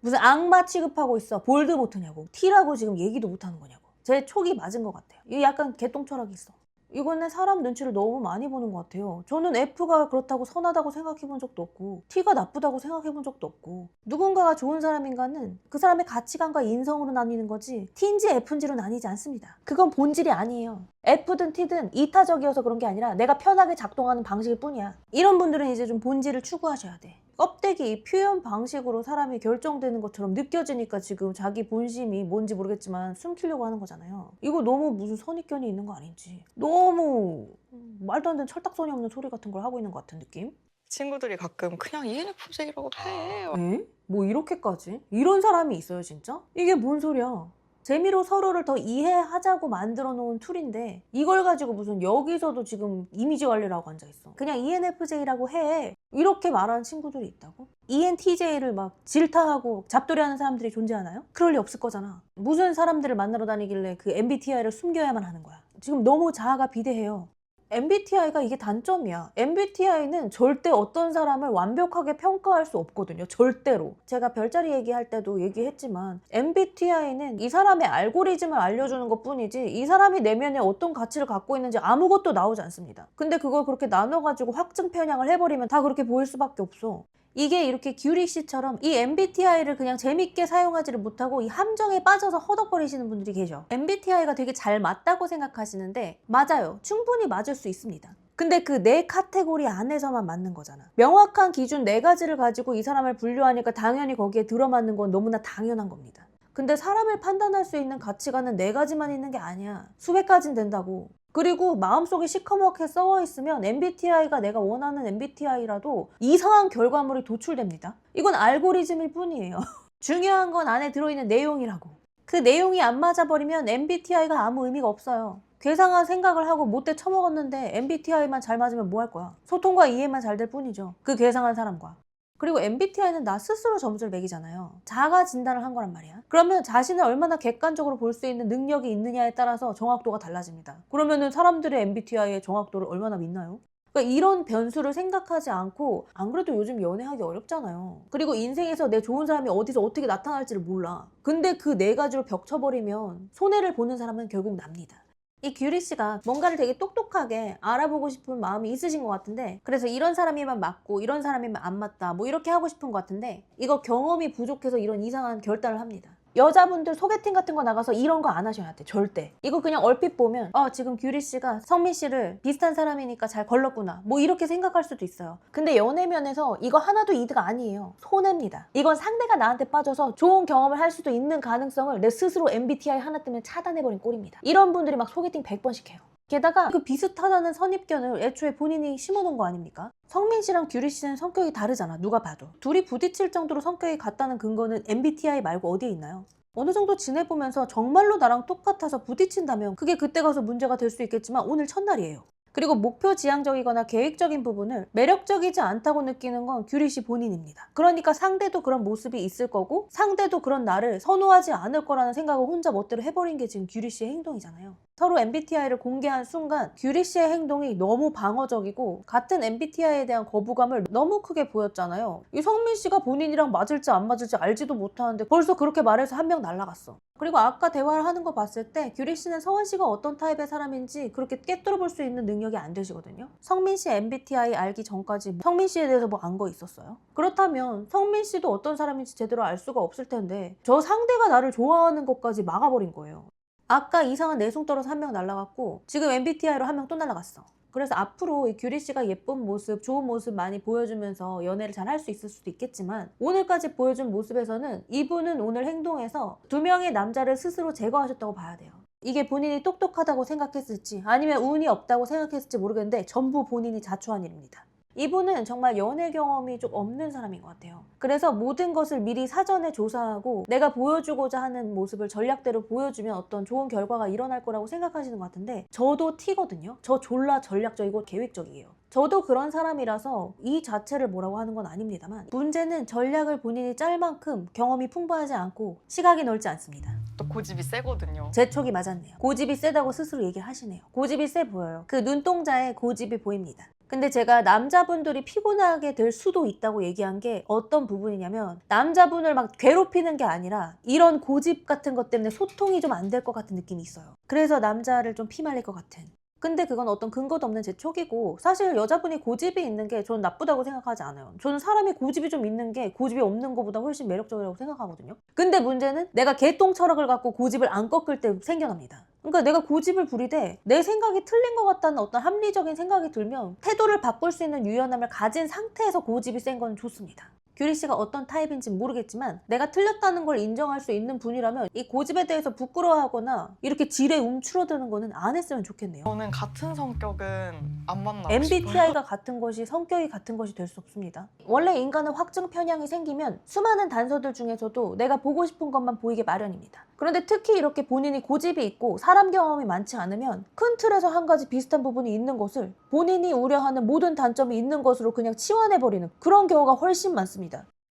무슨 악마 취급하고 있어. 볼드모트냐고. T라고 지금 얘기도 못하는 거냐고. 제 촉이 맞은 것 같아요. 이게 약간 개똥 철학이 있어. 이거는 사람 눈치를 너무 많이 보는 것 같아요. 저는 F가 그렇다고 선하다고 생각해 본 적도 없고 T가 나쁘다고 생각해 본 적도 없고 누군가가 좋은 사람인가는 그 사람의 가치관과 인성으로 나뉘는 거지 T인지 F인지로 나뉘지 않습니다. 그건 본질이 아니에요. F든 T든 이타적이어서 그런 게 아니라 내가 편하게 작동하는 방식일 뿐이야. 이런 분들은 이제 좀 본질을 추구하셔야 돼. 껍데기, 표현 방식으로 사람이 결정되는 것처럼 느껴지니까 지금 자기 본심이 뭔지 모르겠지만 숨기려고 하는 거잖아요. 이거 너무 무슨 선입견이 있는 거 아닌지. 너무 말도 안 되는 철딱서니 없는 소리 같은 걸 하고 있는 것 같은 느낌? 친구들이 가끔 그냥 ENFJ라고 해. 에? 뭐 이렇게까지? 이런 사람이 있어요 진짜? 이게 뭔 소리야? 재미로 서로를 더 이해하자고 만들어 놓은 툴인데 이걸 가지고 무슨 여기서도 지금 이미지 관리라고 앉아있어. 그냥 ENFJ라고 해. 이렇게 말하는 친구들이 있다고? ENTJ를 막 질타하고 잡돌이하는 사람들이 존재하나요? 그럴 리 없을 거잖아. 무슨 사람들을 만나러 다니길래 그 MBTI를 숨겨야만 하는 거야. 지금 너무 자아가 비대해요. MBTI가 이게 단점이야. MBTI는 절대 어떤 사람을 완벽하게 평가할 수 없거든요. 절대로. 제가 별자리 얘기할 때도 얘기했지만 MBTI는 이 사람의 알고리즘을 알려주는 것뿐이지 이 사람이 내면에 어떤 가치를 갖고 있는지 아무것도 나오지 않습니다. 근데 그걸 그렇게 나눠가지고 확증 편향을 해버리면 다 그렇게 보일 수밖에 없어. 이게 이렇게 규리 씨처럼 이 MBTI를 그냥 재밌게 사용하지를 못하고 이 함정에 빠져서 허덕거리시는 분들이 계셔. MBTI가 되게 잘 맞다고 생각하시는데 맞아요. 충분히 맞을 수 있습니다. 근데 그 네 카테고리 안에서만 맞는 거잖아. 명확한 기준 네 가지를 가지고 이 사람을 분류하니까 당연히 거기에 들어맞는 건 너무나 당연한 겁니다. 근데 사람을 판단할 수 있는 가치관은 네 가지만 있는 게 아니야. 수백 가지는 된다고. 그리고 마음속에 시커멓게 썩어 있으면 MBTI가 내가 원하는 MBTI라도 이상한 결과물이 도출됩니다. 이건 알고리즘일 뿐이에요. 중요한 건 안에 들어있는 내용이라고. 그 내용이 안 맞아버리면 MBTI가 아무 의미가 없어요. 괴상한 생각을 하고 못돼 처먹었는데 MBTI만 잘 맞으면 뭐 할 거야? 소통과 이해만 잘 될 뿐이죠. 그 괴상한 사람과. 그리고 MBTI는 나 스스로 점수를 매기잖아요. 자가 진단을 한 거란 말이야. 그러면 자신을 얼마나 객관적으로 볼 수 있는 능력이 있느냐에 따라서 정확도가 달라집니다. 그러면은 사람들의 MBTI의 정확도를 얼마나 믿나요? 그러니까 이런 변수를 생각하지 않고, 안 그래도 요즘 연애하기 어렵잖아요. 그리고 인생에서 내 좋은 사람이 어디서 어떻게 나타날지를 몰라. 근데 그 네 가지로 벽쳐버리면 손해를 보는 사람은 결국 납니다. 이 규리 씨가 뭔가를 되게 똑똑하게 알아보고 싶은 마음이 있으신 것 같은데, 그래서 이런 사람이면 맞고 이런 사람이면 안 맞다 뭐 이렇게 하고 싶은 것 같은데, 이거 경험이 부족해서 이런 이상한 결단을 합니다. 여자분들 소개팅 같은 거 나가서 이런 거 안 하셔야 돼. 절대. 이거 그냥 얼핏 보면 지금 규리 씨가 성민 씨를 비슷한 사람이니까 잘 걸렀구나 뭐 이렇게 생각할 수도 있어요. 근데 연애면에서 이거 하나도 이득 아니에요. 손해입니다. 이건 상대가 나한테 빠져서 좋은 경험을 할 수도 있는 가능성을 내 스스로 MBTI 하나 때문에 차단해버린 꼴입니다. 이런 분들이 막 소개팅 100번씩 해요. 게다가 그 비슷하다는 선입견을 애초에 본인이 심어놓은 거 아닙니까? 성민 씨랑 규리 씨는 성격이 다르잖아, 누가 봐도. 둘이 부딪힐 정도로 성격이 같다는 근거는 MBTI 말고 어디에 있나요? 어느 정도 지내보면서 정말로 나랑 똑같아서 부딪힌다면 그게 그때 가서 문제가 될 수 있겠지만 오늘 첫날이에요. 그리고 목표 지향적이거나 계획적인 부분을 매력적이지 않다고 느끼는 건 규리 씨 본인입니다. 그러니까 상대도 그런 모습이 있을 거고 상대도 그런 나를 선호하지 않을 거라는 생각을 혼자 멋대로 해버린 게 지금 규리 씨의 행동이잖아요. 서로 MBTI를 공개한 순간 규리 씨의 행동이 너무 방어적이고 같은 MBTI에 대한 거부감을 너무 크게 보였잖아요. 이 성민 씨가 본인이랑 맞을지 안 맞을지 알지도 못하는데 벌써 그렇게 말해서 한 명 날라갔어. 그리고 아까 대화를 하는 거 봤을 때 규리 씨는 서원 씨가 어떤 타입의 사람인지 그렇게 꿰뚫어 볼 수 있는 능력이 안 되시거든요. 성민 씨 MBTI 알기 전까지 성민 씨에 대해서 뭐 안 거 있었어요? 그렇다면 성민 씨도 어떤 사람인지 제대로 알 수가 없을 텐데 저 상대가 나를 좋아하는 것까지 막아버린 거예요. 아까 이상한 내숭 떨어서 한 명 날라갔고 지금 MBTI로 한 명 또 날라갔어. 그래서 앞으로 이 규리 씨가 예쁜 모습, 좋은 모습 많이 보여주면서 연애를 잘 할 수 있을 수도 있겠지만 오늘까지 보여준 모습에서는 이분은 오늘 행동에서 2명의 남자를 스스로 제거하셨다고 봐야 돼요. 이게 본인이 똑똑하다고 생각했을지 아니면 운이 없다고 생각했을지 모르겠는데 전부 본인이 자초한 일입니다. 이분은 정말 연애 경험이 좀 없는 사람인 것 같아요. 그래서 모든 것을 미리 사전에 조사하고 내가 보여주고자 하는 모습을 전략대로 보여주면 어떤 좋은 결과가 일어날 거라고 생각하시는 것 같은데 저도 티거든요. 저 졸라 전략적이고 계획적이에요. 저도 그런 사람이라서 이 자체를 뭐라고 하는 건 아닙니다만 문제는 전략을 본인이 짤 만큼 경험이 풍부하지 않고 시각이 넓지 않습니다. 또 고집이 세거든요. 제 촉이 맞았네요. 고집이 세다고 스스로 얘기를 하시네요. 고집이 세 보여요. 그 눈동자에 고집이 보입니다. 근데 제가 남자분들이 피곤하게 될 수도 있다고 얘기한 게 어떤 부분이냐면 남자분을 막 괴롭히는 게 아니라 이런 고집 같은 것 때문에 소통이 좀 안 될 것 같은 느낌이 있어요. 그래서 남자를 좀 피말릴 것 같은. 근데 그건 어떤 근거도 없는 제 촉이고 사실 여자분이 고집이 있는 게 저는 나쁘다고 생각하지 않아요. 저는 사람이 고집이 좀 있는 게 고집이 없는 것보다 훨씬 매력적이라고 생각하거든요. 근데 문제는 내가 개똥 철학을 갖고 고집을 안 꺾을 때 생겨납니다. 그러니까 내가 고집을 부리되 내 생각이 틀린 것 같다는 어떤 합리적인 생각이 들면 태도를 바꿀 수 있는 유연함을 가진 상태에서 고집이 센 건 좋습니다. 규리 씨가 어떤 타입인지는 모르겠지만 내가 틀렸다는 걸 인정할 수 있는 분이라면 이 고집에 대해서 부끄러워하거나 이렇게 지레 움츠러드는 거는 안 했으면 좋겠네요. 저는 같은 성격은 안 만나고 MBTI가 같은 것이 성격이 같은 것이 될 수 없습니다. 원래 인간은 확증 편향이 생기면 수많은 단서들 중에서도 내가 보고 싶은 것만 보이게 마련입니다. 그런데 특히 이렇게 본인이 고집이 있고 사람 경험이 많지 않으면 큰 틀에서 한 가지 비슷한 부분이 있는 것을 본인이 우려하는 모든 단점이 있는 것으로 그냥 치환해버리는 그런 경우가 훨씬 많습니다.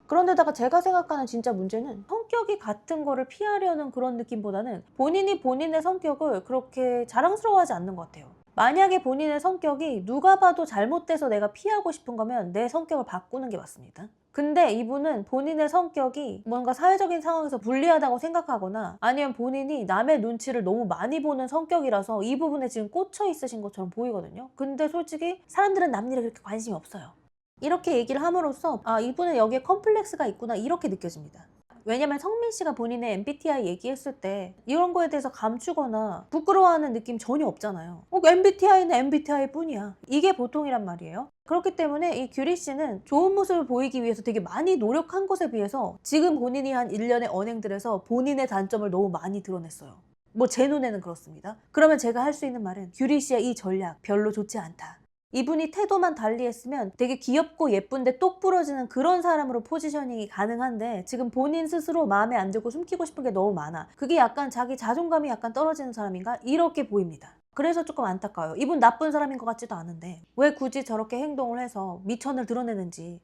그런데다가 제가 생각하는 진짜 문제는 성격이 같은 거를 피하려는 그런 느낌보다는 본인이 본인의 성격을 그렇게 자랑스러워하지 않는 것 같아요. 만약에 본인의 성격이 누가 봐도 잘못돼서 내가 피하고 싶은 거면 내 성격을 바꾸는 게 맞습니다. 근데 이분은 본인의 성격이 뭔가 사회적인 상황에서 불리하다고 생각하거나 아니면 본인이 남의 눈치를 너무 많이 보는 성격이라서 이 부분에 지금 꽂혀 있으신 것처럼 보이거든요. 근데 솔직히 사람들은 남 일에 그렇게 관심이 없어요. 이렇게 얘기를 함으로써 이분은 여기에 컴플렉스가 있구나 이렇게 느껴집니다. 왜냐면 성민 씨가 본인의 MBTI 얘기했을 때 이런 거에 대해서 감추거나 부끄러워하는 느낌 전혀 없잖아요. MBTI는 MBTI 뿐이야. 이게 보통이란 말이에요. 그렇기 때문에 이 규리 씨는 좋은 모습을 보이기 위해서 되게 많이 노력한 것에 비해서 지금 본인이 한 일련의 언행들에서 본인의 단점을 너무 많이 드러냈어요. 뭐 제 눈에는 그렇습니다. 그러면 제가 할 수 있는 말은 규리 씨의 이 전략 별로 좋지 않다. 이분이 태도만 달리했으면 되게 귀엽고 예쁜데 똑 부러지는 그런 사람으로 포지셔닝이 가능한데 지금 본인 스스로 마음에 안 들고 숨기고 싶은 게 너무 많아. 그게 약간 자기 자존감이 약간 떨어지는 사람인가? 이렇게 보입니다. 그래서 조금 안타까워요. 이분 나쁜 사람인 것 같지도 않은데 왜 굳이 저렇게 행동을 해서 미천을 드러내는지.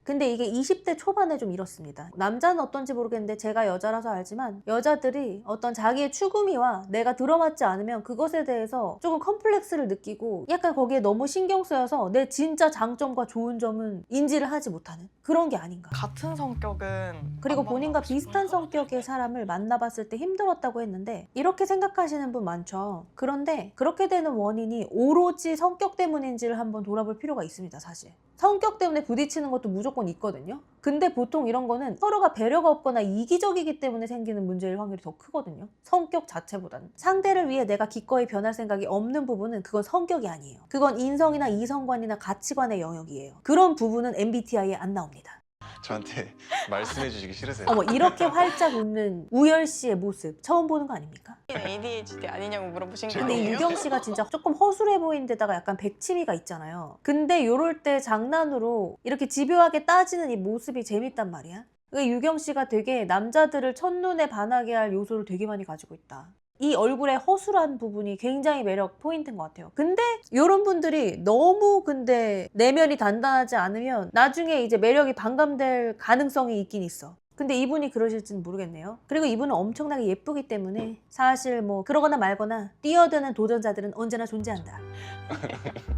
근데 이게 20대 초반에 좀 이렇습니다. 남자는 어떤지 모르겠는데 제가 여자라서 알지만 여자들이 어떤 자기의 추구미와 내가 들어맞지 않으면 그것에 대해서 조금 컴플렉스를 느끼고 약간 거기에 너무 신경 쓰여서 내 진짜 장점과 좋은 점은 인지를 하지 못하는 그런 게 아닌가. 같은 성격은 그리고 안 본인과 만나고 싶어요. 비슷한 성격의 사람을 만나봤을 때 힘들었다고 했는데 이렇게 생각하시는 분 많죠. 그런데 그렇게 되는 원인이 오로지 성격 때문인지를 한번 돌아볼 필요가 있습니다. 사실 성격 때문에 부딪히는 것도 무조건 있거든요. 근데 보통 이런 거는 서로가 배려가 없거나 이기적이기 때문에 생기는 문제일 확률이 더 크거든요. 성격 자체보다는. 상대를 위해 내가 기꺼이 변할 생각이 없는 부분은 그건 성격이 아니에요. 그건 인성이나 이성관이나 가치관의 영역이에요. 그런 부분은 MBTI에 안 나옵니다. 저한테 말씀해 주시기 싫으세요? 어머, 이렇게 활짝 웃는 우열 씨의 모습 처음 보는 거 아닙니까? ADHD 아니냐고 물어보신 제가 근데 거예요? 유경 씨가 진짜 조금 허술해 보이는 데다가 약간 백치미가 있잖아요. 근데 요럴 때 장난으로 이렇게 집요하게 따지는 이 모습이 재밌단 말이야. 그러니까 유경 씨가 되게 남자들을 첫눈에 반하게 할 요소를 되게 많이 가지고 있다. 이 얼굴의 허술한 부분이 굉장히 매력 포인트인 것 같아요. 근데 이런 분들이 너무 근데 내면이 단단하지 않으면 나중에 이제 매력이 반감될 가능성이 있긴 있어. 근데 이분이 그러실지는 모르겠네요. 그리고 이분은 엄청나게 예쁘기 때문에 사실 뭐 그러거나 말거나 뛰어드는 도전자들은 언제나 존재한다.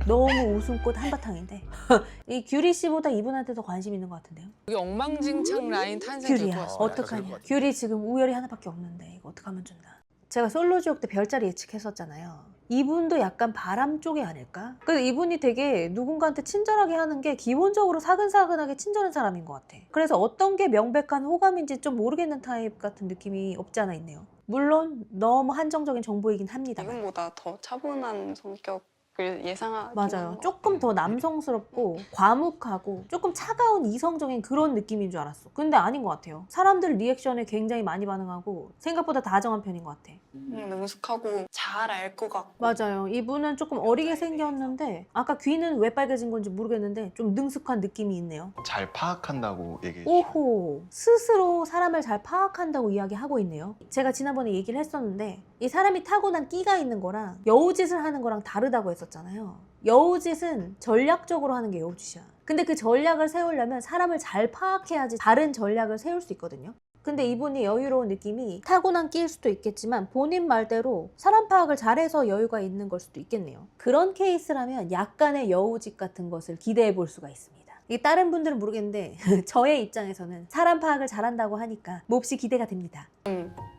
너무 웃음꽃 한바탕인데 이 규리 씨보다 이분한테 더 관심 있는 것 같은데요. 여기 엉망진창 라인 탄생될 것 규리야 같습니다. 어떡하냐. 규리 지금 우열이 하나밖에 없는데 이거 어떡하면 준다. 제가 솔로지옥 때 별자리 예측했었잖아요. 이분도 약간 바람 쪽이 아닐까? 그래서 이분이 되게 누군가한테 친절하게 하는 게 기본적으로 사근사근하게 친절한 사람인 것 같아. 그래서 어떤 게 명백한 호감인지 좀 모르겠는 타입 같은 느낌이 없지 않아 있네요. 물론 너무 한정적인 정보이긴 합니다. 지금보다 더 차분한 성격을 예상하긴 맞아요. 한것 조금 더 남성스럽고 과묵하고 조금 차가운 이성적인 그런 느낌인 줄 알았어. 근데 아닌 것 같아요. 사람들 리액션에 굉장히 많이 반응하고 생각보다 다정한 편인 것 같아. 능숙하고 잘 알 것 같고 맞아요. 이분은 조금 어리게 생겼는데 아까 귀는 왜 빨개진 건지 모르겠는데 좀 능숙한 느낌이 있네요. 잘 파악한다고 얘기해 주시고 오호, 스스로 사람을 잘 파악한다고 이야기하고 있네요. 제가 지난번에 얘기를 했었는데 이 사람이 타고난 끼가 있는 거랑 여우짓을 하는 거랑 다르다고 했었잖아요. 여우짓은 전략적으로 하는 게 여우짓이야. 근데 그 전략을 세우려면 사람을 잘 파악해야지 다른 전략을 세울 수 있거든요. 근데 이분이 여유로운 느낌이 타고난 끼일 수도 있겠지만 본인 말대로 사람 파악을 잘해서 여유가 있는 걸 수도 있겠네요. 그런 케이스라면 약간의 여우짓 같은 것을 기대해 볼 수가 있습니다. 이 다른 분들은 모르겠는데 저의 입장에서는 사람 파악을 잘한다고 하니까 몹시 기대가 됩니다.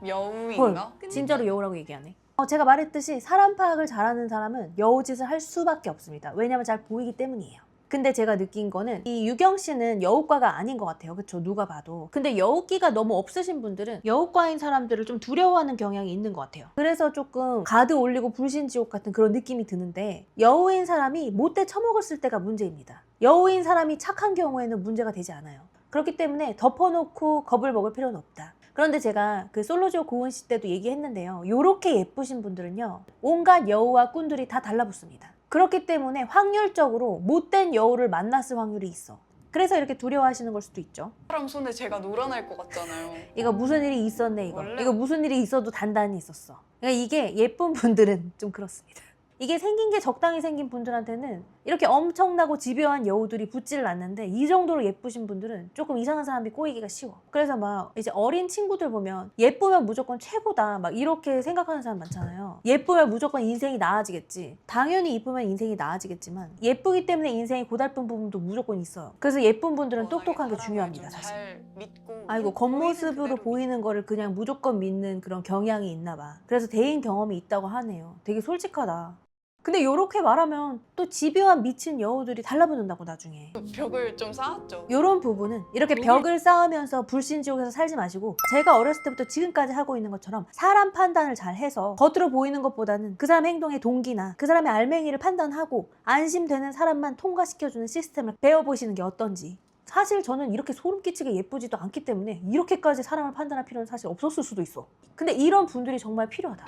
여우인가? 진짜로 여우라고 얘기하네. 제가 말했듯이 사람 파악을 잘하는 사람은 여우짓을 할 수밖에 없습니다. 왜냐면 잘 보이기 때문이에요. 근데 제가 느낀 거는 이 유경 씨는 여우과가 아닌 것 같아요. 그쵸? 누가 봐도. 근데 여우기가 너무 없으신 분들은 여우과인 사람들을 좀 두려워하는 경향이 있는 것 같아요. 그래서 조금 가드 올리고 불신지옥 같은 그런 느낌이 드는데 여우인 사람이 못돼 처먹었을 때가 문제입니다. 여우인 사람이 착한 경우에는 문제가 되지 않아요. 그렇기 때문에 덮어놓고 겁을 먹을 필요는 없다. 그런데 제가 그 솔로지옥 고은 씨 때도 얘기했는데요. 요렇게 예쁘신 분들은요. 온갖 여우와 꾼들이 다 달라붙습니다. 그렇기 때문에 확률적으로 못된 여우를 만났을 확률이 있어. 그래서 이렇게 두려워하시는 걸 수도 있죠. 사람 손에 제가 놀아날 것 같잖아요. 이거 무슨 일이 있었네 이거. 원래- 이거 무슨 일이 있어도 단단히 있었어. 그러니까 이게 예쁜 분들은 좀 그렇습니다. 이게 생긴 게 적당히 생긴 분들한테는 이렇게 엄청나고 집요한 여우들이 붙지를 않는데 이 정도로 예쁘신 분들은 조금 이상한 사람이 꼬이기가 쉬워. 그래서 막 이제 어린 친구들 보면 예쁘면 무조건 최고다 막 이렇게 생각하는 사람 많잖아요. 예쁘면 무조건 인생이 나아지겠지. 당연히 이쁘면 인생이 나아지겠지만 예쁘기 때문에 인생이 고달픈 부분도 무조건 있어요. 그래서 예쁜 분들은 똑똑한 게 중요합니다, 사실. 잘 믿고 아이고 겉모습으로 보이는 거를 그냥 무조건 믿는 그런 경향이 있나 봐. 그래서 대인 경험이 있다고 하네요. 되게 솔직하다. 근데 이렇게 말하면 또 집요한 미친 여우들이 달라붙는다고 나중에. 벽을 좀 쌓았죠. 이런 부분은 이렇게 벽을 쌓으면서 불신지옥에서 살지 마시고 제가 어렸을 때부터 지금까지 하고 있는 것처럼 사람 판단을 잘 해서 겉으로 보이는 것보다는 그 사람 행동의 동기나 그 사람의 알맹이를 판단하고 안심되는 사람만 통과시켜주는 시스템을 배워보시는 게 어떤지. 사실 저는 이렇게 소름 끼치게 예쁘지도 않기 때문에 이렇게까지 사람을 판단할 필요는 사실 없었을 수도 있어. 근데 이런 분들이 정말 필요하다.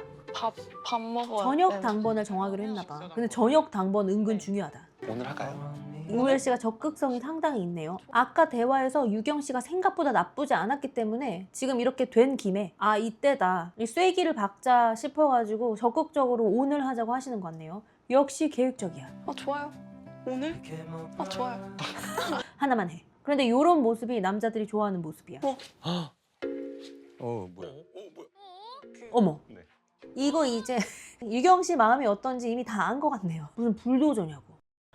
밥 먹어야 저녁 되는데. 당번을 정하기로 했나 봐. 근데 저녁 당번 은근 중요하다. 오늘 할까요? 우열 씨가 적극성이 상당히 있네요. 아까 대화에서 유경 씨가 생각보다 나쁘지 않았기 때문에 지금 이렇게 된 김에 아 이때다 이 쐐기를 박자 싶어가지고 적극적으로 오늘 하자고 하시는 것 같네요. 역시 계획적이야. 좋아요. 오늘? 좋아요. 하나만 해. 그런데 이런 모습이 남자들이 좋아하는 모습이야. 뭐야? 어머. 네. 이거 이제 유경 씨 마음이 어떤지 이미 다 안 것 같네요. 무슨 불도저냐고.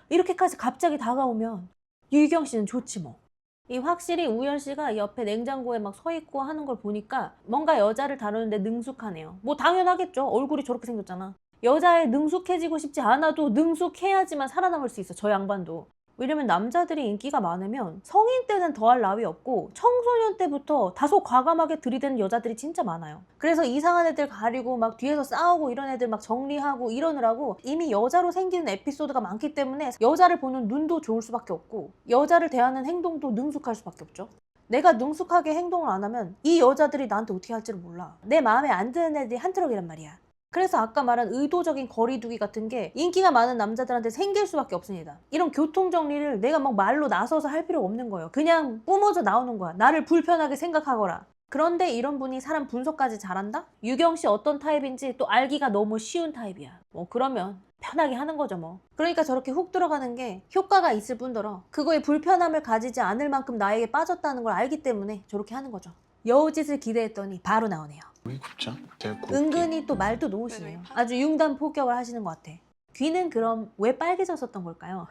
이렇게까지 갑자기 다가오면 유경 씨는 좋지 뭐. 이 확실히 우열 씨가 옆에 냉장고에 막 서 있고 하는 걸 보니까 뭔가 여자를 다루는데 능숙하네요. 뭐 당연하겠죠. 얼굴이 저렇게 생겼잖아. 여자에 능숙해지고 싶지 않아도 능숙해야지만 살아남을 수 있어. 저 양반도. 왜냐면 남자들이 인기가 많으면 성인 때는 더할 나위 없고 청소년 때부터 다소 과감하게 들이대는 여자들이 진짜 많아요. 그래서 이상한 애들 가리고 막 뒤에서 싸우고 이런 애들 막 정리하고 이러느라고 이미 여자로 생기는 에피소드가 많기 때문에 여자를 보는 눈도 좋을 수밖에 없고 여자를 대하는 행동도 능숙할 수밖에 없죠. 내가 능숙하게 행동을 안 하면 이 여자들이 나한테 어떻게 할지를 몰라. 내 마음에 안 드는 애들이 한 트럭이란 말이야. 그래서 아까 말한 의도적인 거리두기 같은 게 인기가 많은 남자들한테 생길 수밖에 없습니다. 이런 교통정리를 내가 막 말로 나서서 할 필요가 없는 거예요. 그냥 뿜어져 나오는 거야. 나를 불편하게 생각하거라. 그런데 이런 분이 사람 분석까지 잘한다? 유경 씨 어떤 타입인지 또 알기가 너무 쉬운 타입이야. 그러면 편하게 하는 거죠 뭐. 그러니까 저렇게 훅 들어가는 게 효과가 있을 뿐더러 그거에 불편함을 가지지 않을 만큼 나에게 빠졌다는 걸 알기 때문에 저렇게 하는 거죠. 여우짓을 기대했더니 바로 나오네요. 왜 굽죠? 되게 곱게. 은근히 또 말도 놓으시네요. 아주 융단 폭격을 하시는 것 같아. 귀는 그럼 왜 빨개졌었던 걸까요?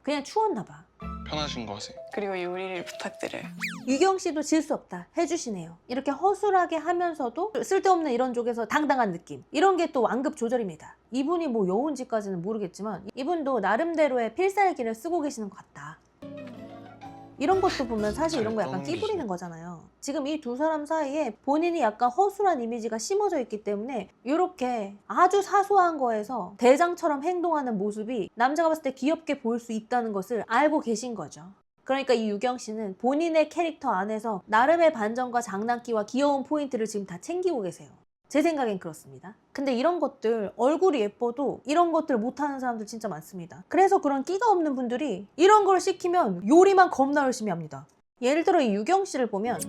그냥 추웠나 봐. 편하신 거 하세요. 그리고 요리를 부탁드려요. 유경 씨도 질 수 없다 해주시네요. 이렇게 허술하게 하면서도 쓸데없는 이런 쪽에서 당당한 느낌. 이런 게 또 완급 조절입니다. 이분이 뭐 여운지까지는 모르겠지만 이분도 나름대로의 필살기를 쓰고 계시는 것 같다. 이런 것도 보면 사실 이런 거 약간 끼 부리는 거잖아요. 지금 이 두 사람 사이에 본인이 약간 허술한 이미지가 심어져 있기 때문에 이렇게 아주 사소한 거에서 대장처럼 행동하는 모습이 남자가 봤을 때 귀엽게 보일 수 있다는 것을 알고 계신 거죠. 그러니까 이 유경 씨는 본인의 캐릭터 안에서 나름의 반전과 장난기와 귀여운 포인트를 지금 다 챙기고 계세요. 제 생각엔 그렇습니다. 근데 이런 것들 얼굴이 예뻐도 이런 것들 못하는 사람들 진짜 많습니다. 그래서 그런 끼가 없는 분들이 이런 걸 시키면 요리만 겁나 열심히 합니다. 예를 들어 이 유경 씨를 보면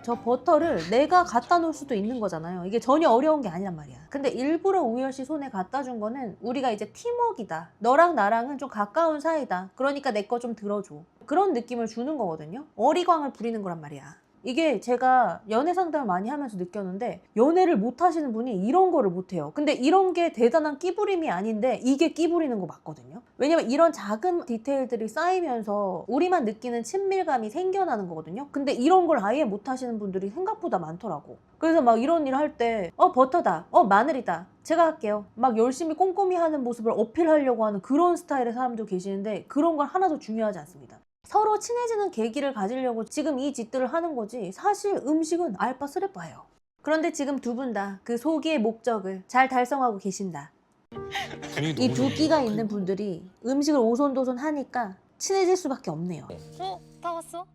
저 버터를 내가 갖다 놓을 수도 있는 거잖아요. 이게 전혀 어려운 게 아니란 말이야. 근데 일부러 우열 씨 손에 갖다 준 거는 우리가 이제 팀워크이다. 너랑 나랑은 좀 가까운 사이다. 그러니까 내 거 좀 들어줘. 그런 느낌을 주는 거거든요. 어리광을 부리는 거란 말이야. 이게 제가 연애 상담을 많이 하면서 느꼈는데 연애를 못 하시는 분이 이런 거를 못 해요. 근데 이런 게 대단한 끼부림이 아닌데 이게 끼부리는 거 맞거든요. 왜냐면 이런 작은 디테일들이 쌓이면서 우리만 느끼는 친밀감이 생겨나는 거거든요. 근데 이런 걸 아예 못 하시는 분들이 생각보다 많더라고. 그래서 막 이런 일 할 때 버터다, 마늘이다, 제가 할게요. 막 열심히 꼼꼼히 하는 모습을 어필하려고 하는 그런 스타일의 사람도 계시는데 그런 건 하나도 중요하지 않습니다. 서로 친해지는 계기를 가지려고 지금 이 짓들을 하는 거지 사실 음식은 알바 쓰레빠예요. 그런데 지금 두 분 다 그 소기의 목적을 잘 달성하고 계신다. 이 두 끼가 있는 분들이 음식을 오손도손 하니까 친해질 수밖에 없네요. 다 왔어?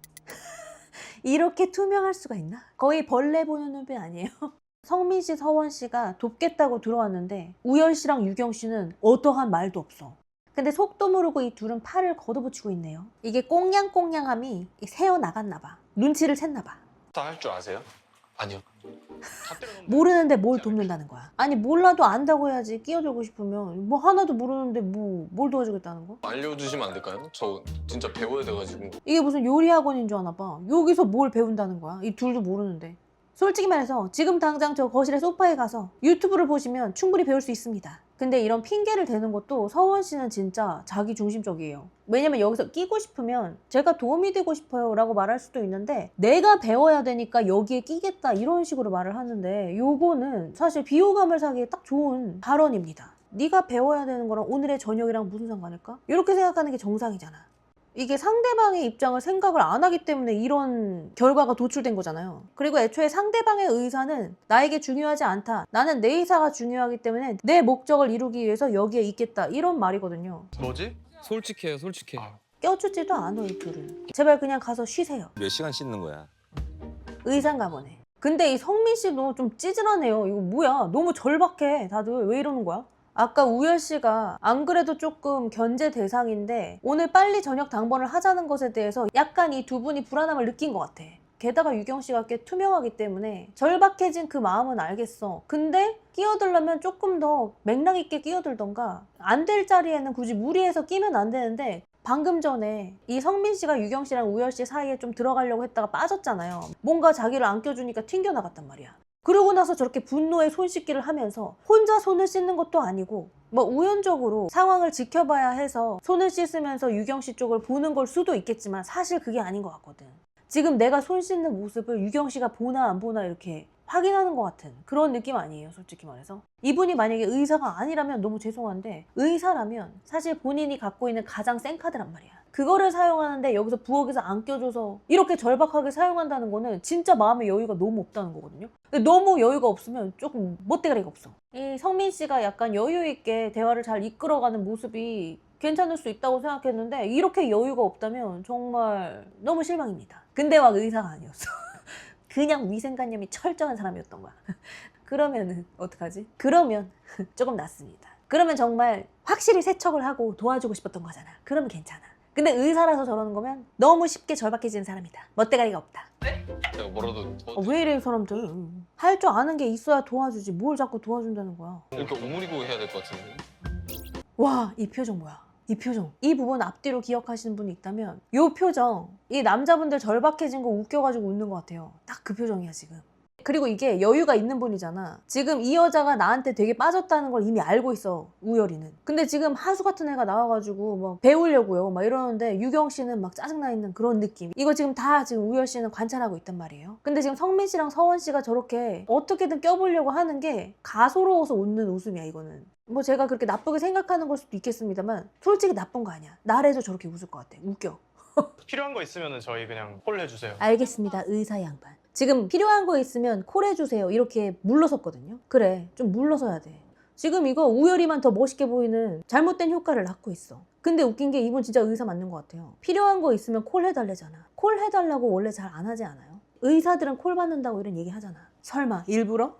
이렇게 투명할 수가 있나? 거의 벌레 보는 눈빛 아니에요? 성민 씨, 서원 씨가 돕겠다고 들어왔는데 우열 씨랑 유경 씨는 어떠한 말도 없어. 근데 속도 모르고 이 둘은 팔을 걷어붙이고 있네요. 이게 꽁냥꽁냥함이 새어나갔나 봐. 눈치를 챘나 봐. 다 할 줄 아세요? 아니요. 모르는데 뭘 돕는다는 거야. 아니 몰라도 안다고 해야지. 끼어들고 싶으면 뭐 하나도 모르는데 뭘 도와주겠다는 거? 알려주시면 안 될까요? 저 진짜 배워야 돼가지고. 이게 무슨 요리 학원인 줄 아나 봐. 여기서 뭘 배운다는 거야. 이 둘도 모르는데. 솔직히 말해서 지금 당장 저 거실의 소파에 가서 유튜브를 보시면 충분히 배울 수 있습니다. 근데 이런 핑계를 대는 것도 서원 씨는 진짜 자기 중심적이에요. 왜냐면 여기서 끼고 싶으면 제가 도움이 되고 싶어요 라고 말할 수도 있는데 내가 배워야 되니까 여기에 끼겠다 이런 식으로 말을 하는데 요거는 사실 비호감을 사기에 딱 좋은 발언입니다. 네가 배워야 되는 거랑 오늘의 저녁이랑 무슨 상관일까? 이렇게 생각하는 게 정상이잖아. 이게 상대방의 입장을 생각을 안 하기 때문에 이런 결과가 도출된 거잖아요. 그리고 애초에 상대방의 의사는 나에게 중요하지 않다. 나는 내 의사가 중요하기 때문에 내 목적을 이루기 위해서 여기에 있겠다. 이런 말이거든요. 뭐지? 솔직해요, 솔직해. 껴주지도 않아 이 둘은. 제발 그냥 가서 쉬세요. 몇 시간 씻는 거야? 의사인가 보네. 근데 이 성민 씨도 좀 찌질하네요. 이거 뭐야? 너무 절박해. 다들 왜 이러는 거야? 아까 우열 씨가 안 그래도 조금 견제 대상인데 오늘 빨리 저녁 당번을 하자는 것에 대해서 약간 이 두 분이 불안함을 느낀 것 같아. 게다가 유경 씨가 꽤 투명하기 때문에 절박해진 그 마음은 알겠어. 근데 끼어들려면 조금 더 맥락 있게 끼어들던가 안 될 자리에는 굳이 무리해서 끼면 안 되는데 방금 전에 이 성민 씨가 유경 씨랑 우열 씨 사이에 좀 들어가려고 했다가 빠졌잖아요. 뭔가 자기를 안 껴주니까 튕겨나갔단 말이야. 그러고 나서 저렇게 분노의 손 씻기를 하면서 혼자 손을 씻는 것도 아니고 뭐 우연적으로 상황을 지켜봐야 해서 손을 씻으면서 유경 씨 쪽을 보는 걸 수도 있겠지만 사실 그게 아닌 것 같거든. 지금 내가 손 씻는 모습을 유경 씨가 보나 안 보나 이렇게 확인하는 것 같은 그런 느낌 아니에요, 솔직히 말해서. 이분이 만약에 의사가 아니라면 너무 죄송한데 의사라면 사실 본인이 갖고 있는 가장 센 카드란 말이야. 그거를 사용하는데 여기서 부엌에서 안 껴줘서 이렇게 절박하게 사용한다는 거는 진짜 마음의 여유가 너무 없다는 거거든요. 근데 너무 여유가 없으면 조금 멋대가리가 없어. 이 성민 씨가 약간 여유 있게 대화를 잘 이끌어가는 모습이 괜찮을 수 있다고 생각했는데 이렇게 여유가 없다면 정말 너무 실망입니다. 근데 막 의사가 아니었어. 그냥 위생관념이 철저한 사람이었던 거야. 그러면은 어떡하지? 그러면 조금 낫습니다. 그러면 정말 확실히 세척을 하고 도와주고 싶었던 거잖아. 그러면 괜찮아. 근데 의사라서 저러는 거면 너무 쉽게 절박해지는 사람이다. 멋대가리가 없다. 내가 뭐라도 왜 이래 이 사람들. 할 줄 아는 게 있어야 도와주지. 뭘 자꾸 도와준다는 거야. 이렇게 오므리고 해야 될 것 같은데. 와, 이 표정 뭐야? 이 표정. 이 부분 앞뒤로 기억하시는 분이 있다면 이 표정. 이 남자분들 절박해진 거 웃겨가지고 웃는 것 같아요. 딱 그 표정이야 지금. 그리고 이게 여유가 있는 분이잖아. 지금 이 여자가 나한테 되게 빠졌다는 걸 이미 알고 있어, 우열이는. 근데 지금 하수 같은 애가 나와가지고 막 배우려고요 막 이러는데 유경 씨는 막 짜증나 있는 그런 느낌. 이거 지금 다 지금 우열 씨는 관찰하고 있단 말이에요. 근데 지금 성민 씨랑 서원 씨가 저렇게 어떻게든 껴보려고 하는 게 가소로워서 웃는 웃음이야 이거는. 뭐 제가 그렇게 나쁘게 생각하는 걸 수도 있겠습니다만 솔직히 나쁜 거 아니야. 나래도 저렇게 웃을 것 같아. 웃겨. 필요한 거 있으면 저희 그냥 콜 해주세요. 알겠습니다, 의사 양반. 지금 필요한 거 있으면 콜해주세요 이렇게 물러섰거든요. 그래, 좀 물러서야 돼. 지금 이거 우열이만 더 멋있게 보이는 잘못된 효과를 낳고 있어. 근데 웃긴 게 이분 진짜 의사 맞는 것 같아요. 필요한 거 있으면 콜 해달래잖아. 콜 해달라고 원래 잘 안 하지 않아요? 의사들은 콜 받는다고 이런 얘기 하잖아. 설마 일부러?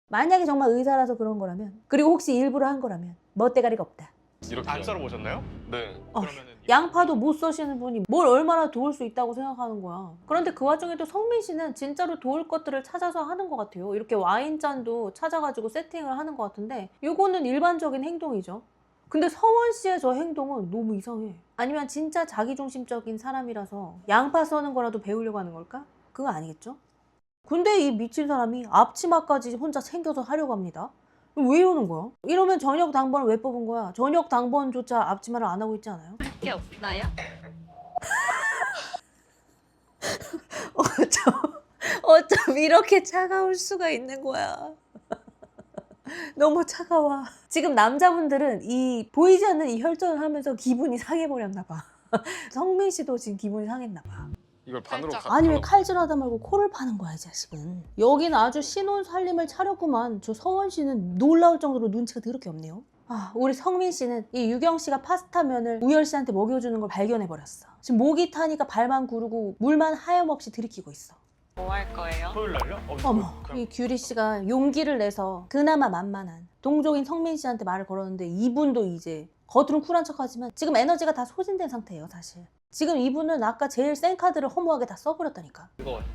만약에 정말 의사라서 그런 거라면, 그리고 혹시 일부러 한 거라면 멋대가리가 없다. 이렇게 안 썰어보셨나요? 네. 그러면은 양파도 못 써시는 분이 뭘 얼마나 도울 수 있다고 생각하는 거야. 그런데 그 와중에도 성민 씨는 진짜로 도울 것들을 찾아서 하는 것 같아요. 이렇게 와인잔도 찾아가지고 세팅을 하는 것 같은데 이거는 일반적인 행동이죠. 근데 서원 씨의 저 행동은 너무 이상해. 아니면 진짜 자기중심적인 사람이라서 양파 써는 거라도 배우려고 하는 걸까? 그거 아니겠죠? 근데 이 미친 사람이 앞치마까지 혼자 챙겨서 하려고 합니다. 왜 이러는 거야? 이러면 저녁 당번을 왜 뽑은 거야? 저녁 당번조차 앞치마를 안 하고 있지 않아요? 게 없나요? 어쩜 이렇게 차가울 수가 있는 거야. 너무 차가워. 지금 남자분들은 이 보이지 않는 이 혈전을 하면서 기분이 상해버렸나 봐. 성민 씨도 지금 기분이 상했나 봐. 이걸 반으로 살짝. 아니 왜 칼질하다 말고 코를 파는 거야 이 자식은. 여기는 아주 신혼 살림을 차렸구만. 저 서원 씨는 놀라울 정도로 눈치가 더럽게 없네요. 아, 우리 성민 씨는 이 유경 씨가 파스타면을 우열 씨한테 먹여주는 걸 발견해버렸어. 지금 목이 타니까 발만 구르고 물만 하염없이 들이키고 있어. 뭐 할 거예요? 토요일 날요? 어머, 그럼 이 규리 씨가 용기를 내서 그나마 만만한 동족인 성민 씨한테 말을 걸었는데 이분도 이제 겉으로는 쿨한 척하지만 지금 에너지가 다 소진된 상태예요 사실. 지금 이분은 아까 제일 센 카드를 허무하게 다 써버렸다니까.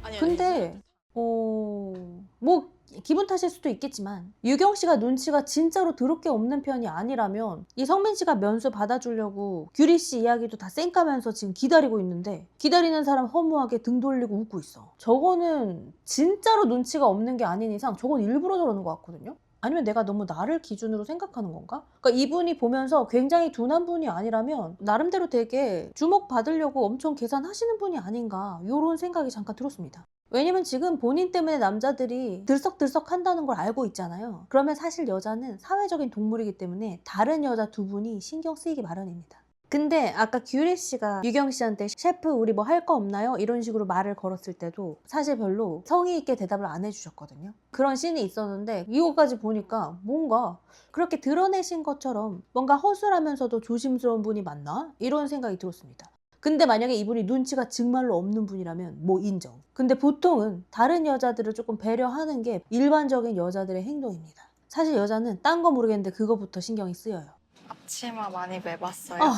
아니, 근데 뭐 기분 탓일 수도 있겠지만 유경 씨가 눈치가 진짜로 더럽게 없는 편이 아니라면 이 성민 씨가 면수 받아주려고 규리 씨 이야기도 다 쌩까면서 지금 기다리고 있는데 기다리는 사람 허무하게 등 돌리고 웃고 있어. 저거는 진짜로 눈치가 없는 게 아닌 이상 저건 일부러 저러는 것 같거든요. 아니면 내가 너무 나를 기준으로 생각하는 건가? 그러니까 이분이 보면서 굉장히 둔한 분이 아니라면 나름대로 되게 주목받으려고 엄청 계산하시는 분이 아닌가 이런 생각이 잠깐 들었습니다. 왜냐면 지금 본인 때문에 남자들이 들썩들썩 한다는 걸 알고 있잖아요. 그러면 사실 여자는 사회적인 동물이기 때문에 다른 여자 두 분이 신경 쓰이기 마련입니다. 근데 아까 규리 씨가 유경 씨한테 셰프 우리 뭐 할 거 없나요? 이런 식으로 말을 걸었을 때도 사실 별로 성의 있게 대답을 안 해주셨거든요. 그런 씬이 있었는데 이거까지 보니까 뭔가 그렇게 드러내신 것처럼 뭔가 허술하면서도 조심스러운 분이 맞나? 이런 생각이 들었습니다. 근데 만약에 이분이 눈치가 정말로 없는 분이라면 뭐 인정. 근데 보통은 다른 여자들을 조금 배려하는 게 일반적인 여자들의 행동입니다. 사실 여자는 딴 거 모르겠는데 그거부터 신경이 쓰여요. 앞치마 많이 매봤어요. 아,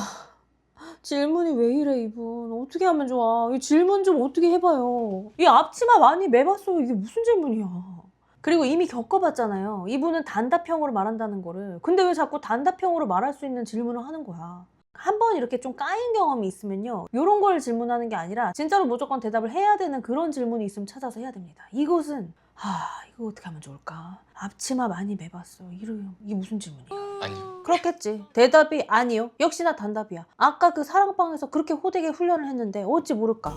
질문이 왜 이래 이분. 어떻게 하면 좋아. 이 질문 좀 어떻게 해봐요. 이 앞치마 많이 매봤어요. 이게 무슨 질문이야. 그리고 이미 겪어봤잖아요. 이분은 단답형으로 말한다는 거를. 근데 왜 자꾸 단답형으로 말할 수 있는 질문을 하는 거야. 한번 이렇게 좀 까인 경험이 있으면요. 이런 걸 질문하는 게 아니라 진짜로 무조건 대답을 해야 되는 그런 질문이 있으면 찾아서 해야 됩니다. 이것은 이거 어떻게 하면 좋을까? 앞치마 많이 매봤어. 이게 무슨 질문이야? 아니요. 그렇겠지. 대답이 아니요. 역시나 단답이야. 아까 그 사랑방에서 그렇게 호되게 훈련을 했는데 어찌 모를까?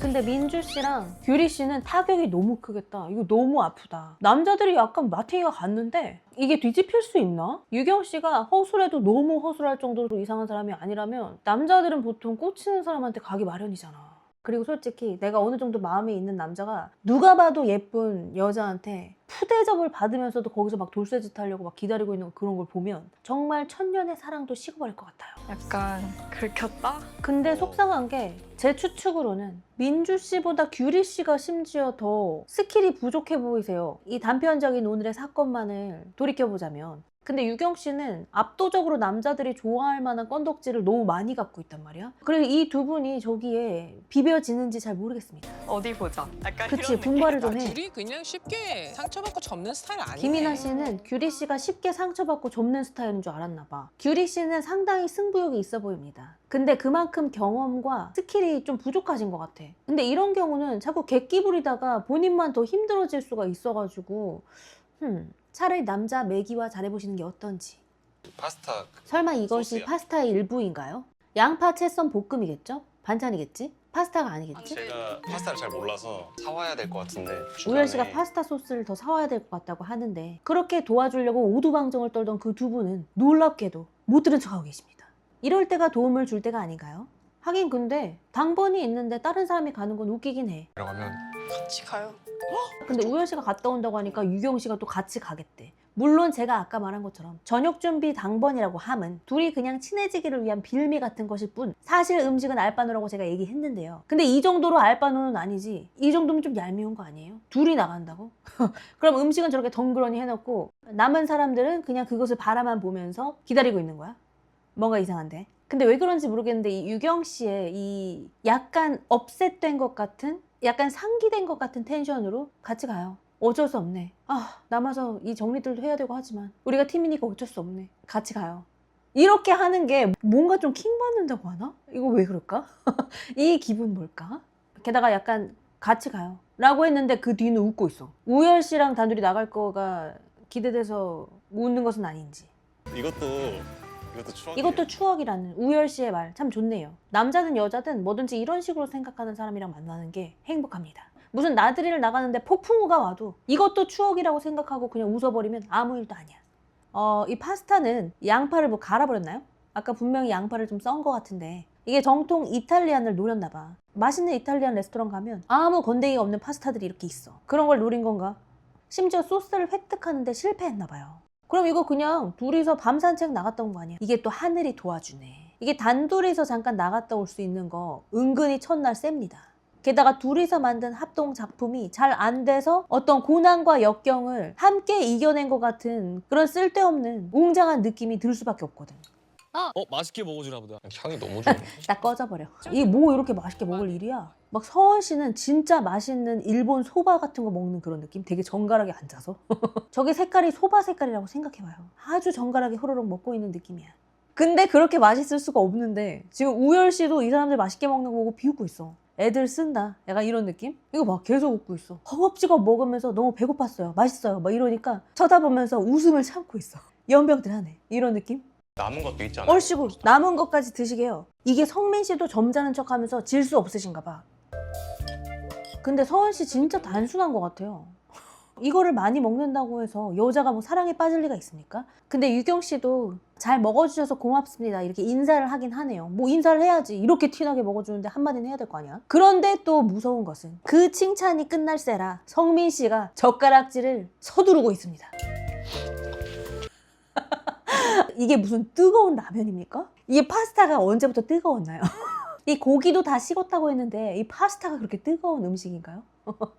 근데 민주 씨랑 규리 씨는 타격이 너무 크겠다. 이거 너무 아프다. 남자들이 약간 마탱이가 갔는데 이게 뒤집힐 수 있나? 유경 씨가 허술해도 너무 허술할 정도로 이상한 사람이 아니라면 남자들은 보통 꽂히는 사람한테 가기 마련이잖아. 그리고 솔직히 내가 어느 정도 마음이 있는 남자가 누가 봐도 예쁜 여자한테 푸대접을 받으면서도 거기서 막 돌쇠짓 하려고 막 기다리고 있는 그런 걸 보면 정말 천년의 사랑도 식어버릴 것 같아요. 약간 긁혔다? 근데 속상한 게 제 추측으로는 민주 씨보다 규리 씨가 심지어 더 스킬이 부족해 보이세요. 이 단편적인 오늘의 사건만을 돌이켜보자면. 근데 유경 씨는 압도적으로 남자들이 좋아할 만한 건덕지를 너무 많이 갖고 있단 말이야. 그리고 이 두 분이 저기에 비벼지는지 잘 모르겠습니다. 어디 보자. 약간 그치, 이런 분발을 좀 해. 둘이 그냥 쉽게 상처받고 접는 스타일 아니네. 김이나 씨는 규리 씨가 쉽게 상처받고 접는 스타일인 줄 알았나 봐. 규리 씨는 상당히 승부욕이 있어 보입니다. 근데 그만큼 경험과 스킬이 좀 부족하신 것 같아. 근데 이런 경우는 자꾸 객기 부리다가 본인만 더 힘들어질 수가 있어가지고 차라리 남자 매기와 잘해보시는 게 어떤지. 파스타 설마 이것이 소스야. 파스타의 일부인가요? 양파 채썬 볶음이겠죠? 반찬이겠지? 파스타가 아니겠지? 제가 파스타를 잘 몰라서 사와야 될 것 같은데 우열 씨가 중간에 파스타 소스를 더 사와야 될 것 같다고 하는데 그렇게 도와주려고 오두방정을 떨던 그 두 분은 놀랍게도 못 들은 척하고 계십니다. 이럴 때가 도움을 줄 때가 아닌가요? 하긴 근데 당번이 있는데 다른 사람이 가는 건 웃기긴 해. 들어가면 같이 가요. 근데 우열 씨가 갔다 온다고 하니까 유경 씨가 또 같이 가겠대. 물론 제가 아까 말한 것처럼 저녁 준비 당번이라고 함은 둘이 그냥 친해지기를 위한 빌미 같은 것일 뿐 사실 음식은 알바노라고 제가 얘기했는데요. 근데 이 정도로 알바노는 아니지. 이 정도면 좀 얄미운 거 아니에요? 둘이 나간다고? 그럼 음식은 저렇게 덩그러니 해놓고 남은 사람들은 그냥 그것을 바라만 보면서 기다리고 있는 거야? 뭔가 이상한데? 근데 왜 그런지 모르겠는데 이 유경 씨의 이 약간 업셋된 것 같은 약간 상기된 것 같은 텐션으로 같이 가요. 어쩔 수 없네. 남아서 이 정리들도 해야 되고 하지만 우리가 팀이니까 어쩔 수 없네. 같이 가요. 이렇게 하는 게 뭔가 좀 킹받는다고 하나? 이거 왜 그럴까? 이 기분 뭘까? 게다가 약간 같이 가요. 라고 했는데 그 뒤는 웃고 있어. 우열 씨랑 단둘이 나갈 거가 기대돼서 웃는 것은 아닌지. 이것도 추억이라는 우열 씨의 말 참 좋네요. 남자든 여자든 뭐든지 이런 식으로 생각하는 사람이랑 만나는 게 행복합니다. 무슨 나들이를 나가는데 폭풍우가 와도 이것도 추억이라고 생각하고 그냥 웃어버리면 아무 일도 아니야. 이 파스타는 양파를 뭐 갈아버렸나요? 아까 분명히 양파를 좀 썬 것 같은데 이게 정통 이탈리안을 노렸나 봐. 맛있는 이탈리안 레스토랑 가면 아무 건더기가 없는 파스타들이 이렇게 있어. 그런 걸 노린 건가? 심지어 소스를 획득하는데 실패했나 봐요. 그럼 이거 그냥 둘이서 밤 산책 나갔다 온 거 아니야? 이게 또 하늘이 도와주네. 이게 단둘이서 잠깐 나갔다 올 수 있는 거 은근히 첫날 셉니다. 게다가 둘이서 만든 합동 작품이 잘 안 돼서 어떤 고난과 역경을 함께 이겨낸 것 같은 그런 쓸데없는 웅장한 느낌이 들 수밖에 없거든. 맛있게 먹어주나 보다. 향이 너무 좋네. 딱 꺼져버려. 이게 뭐 이렇게 맛있게 먹을 일이야? 막 서원 씨는 진짜 맛있는 일본 소바 같은 거 먹는 그런 느낌? 되게 정갈하게 앉아서. 저게 색깔이 소바 색깔이라고 생각해봐요. 아주 정갈하게 호로록 먹고 있는 느낌이야. 근데 그렇게 맛있을 수가 없는데 지금 우열 씨도 이 사람들 맛있게 먹는 거 보고 비웃고 있어. 애들 쓴다. 약간 이런 느낌? 이거 봐. 계속 웃고 있어. 허겁지겁 먹으면서 너무 배고팠어요. 맛있어요. 막 이러니까 쳐다보면서 웃음을 참고 있어. 연병들 하네. 이런 느낌? 남은 것도 있잖아요. 얼씨구 남은 것까지 드시게요. 이게 성민 씨도 점잖은 척 하면서 질 수 없으신가 봐. 근데 서원 씨 진짜 단순한 것 같아요. 이거를 많이 먹는다고 해서 여자가 뭐 사랑에 빠질 리가 있습니까? 근데 유경 씨도 잘 먹어주셔서 고맙습니다 이렇게 인사를 하긴 하네요. 뭐 인사를 해야지. 이렇게 티나게 먹어주는데 한마디는 해야 될 거 아니야? 그런데 또 무서운 것은 그 칭찬이 끝날새라 성민 씨가 젓가락질을 서두르고 있습니다. 이게 무슨 뜨거운 라면입니까? 이게 파스타가 언제부터 뜨거웠나요? 이 고기도 다 식었다고 했는데 이 파스타가 그렇게 뜨거운 음식인가요?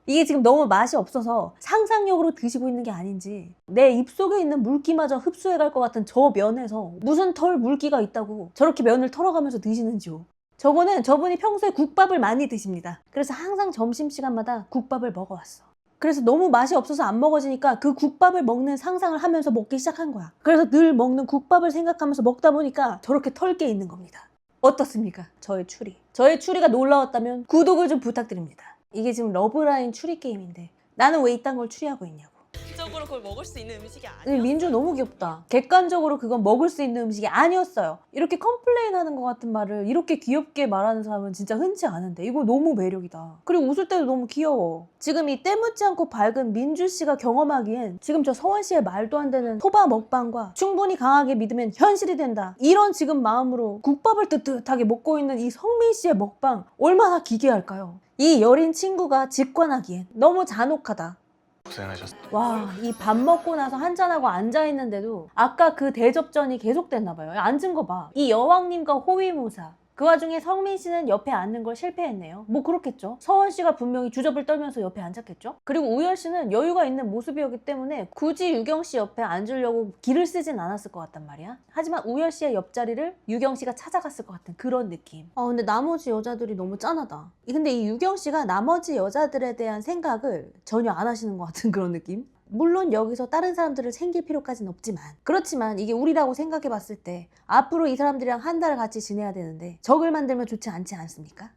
이게 지금 너무 맛이 없어서 상상력으로 드시고 있는 게 아닌지 내 입속에 있는 물기마저 흡수해 갈 것 같은 저 면에서 무슨 털 물기가 있다고 저렇게 면을 털어가면서 드시는지요. 저분이 평소에 국밥을 많이 드십니다. 그래서 항상 점심시간마다 국밥을 먹어왔어. 그래서 너무 맛이 없어서 안 먹어지니까 그 국밥을 먹는 상상을 하면서 먹기 시작한 거야. 그래서 늘 먹는 국밥을 생각하면서 먹다 보니까 저렇게 털게 있는 겁니다. 어떻습니까? 저의 추리. 저의 추리가 놀라웠다면 구독을 좀 부탁드립니다. 이게 지금 러브라인 추리 게임인데 나는 왜 이딴 걸 추리하고 있냐고. 적으로 그걸 먹을 수 있는 음식이 근데 민주 너무 귀엽다. 객관적으로 그건 먹을 수 있는 음식이 아니었어요. 이렇게 컴플레인하는 것 같은 말을 이렇게 귀엽게 말하는 사람은 진짜 흔치 않은데 이거 너무 매력이다. 그리고 웃을 때도 너무 귀여워. 지금 이 때묻지 않고 밝은 민주 씨가 경험하기엔 지금 저 서원 씨의 말도 안 되는 소바 먹방과 충분히 강하게 믿으면 현실이 된다. 이런 지금 마음으로 국밥을 뜨뜻하게 먹고 있는 이 성민 씨의 먹방 얼마나 기괴할까요? 이 여린 친구가 직관하기엔 너무 잔혹하다. 고생하셨습니다. 와, 이 밥 먹고 나서 한잔하고 앉아있는데도 아까 그 대접전이 계속됐나 봐요. 앉은 거 봐. 이 여왕님과 호위무사. 그 와중에 성민 씨는 옆에 앉는 걸 실패했네요. 뭐 그렇겠죠. 서원 씨가 분명히 주접을 떨면서 옆에 앉았겠죠. 그리고 우열 씨는 여유가 있는 모습이었기 때문에 굳이 유경 씨 옆에 앉으려고 기를 쓰진 않았을 것 같단 말이야. 하지만 우열 씨의 옆자리를 유경 씨가 찾아갔을 것 같은 그런 느낌. 근데 나머지 여자들이 너무 짠하다. 근데 이 유경 씨가 나머지 여자들에 대한 생각을 전혀 안 하시는 것 같은 그런 느낌? 물론 여기서 다른 사람들을 챙길 필요까지는 없지만 그렇지만 이게 우리라고 생각해 봤을 때 앞으로 이 사람들이랑 한 달을 같이 지내야 되는데 적을 만들면 좋지 않지 않습니까?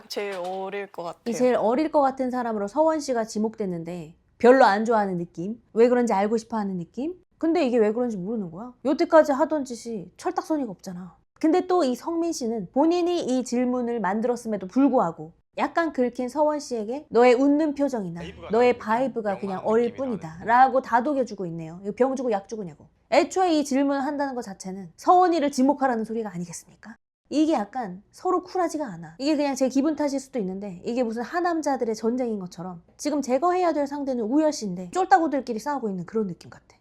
제일 어릴 것 같아요. 이 제일 어릴 것 같은 사람으로 서원 씨가 지목됐는데 별로 안 좋아하는 느낌? 왜 그런지 알고 싶어 하는 느낌? 근데 이게 왜 그런지 모르는 거야. 여태까지 하던 짓이 철딱서니가 없잖아. 근데 또 이 성민 씨는 본인이 이 질문을 만들었음에도 불구하고 약간 긁힌 서원 씨에게 너의 웃는 표정이나 너의 바이브가 그냥 어릴 뿐이다 라고 다독여주고 있네요. 이거 병 주고 약 주고냐고. 애초에 이 질문을 한다는 것 자체는 서원이를 지목하라는 소리가 아니겠습니까? 이게 약간 서로 쿨하지가 않아. 이게 그냥 제 기분 탓일 수도 있는데 이게 무슨 하남자들의 전쟁인 것처럼 지금 제거해야 될 상대는 우열 씨인데 쫄따구들끼리 싸우고 있는 그런 느낌 같아.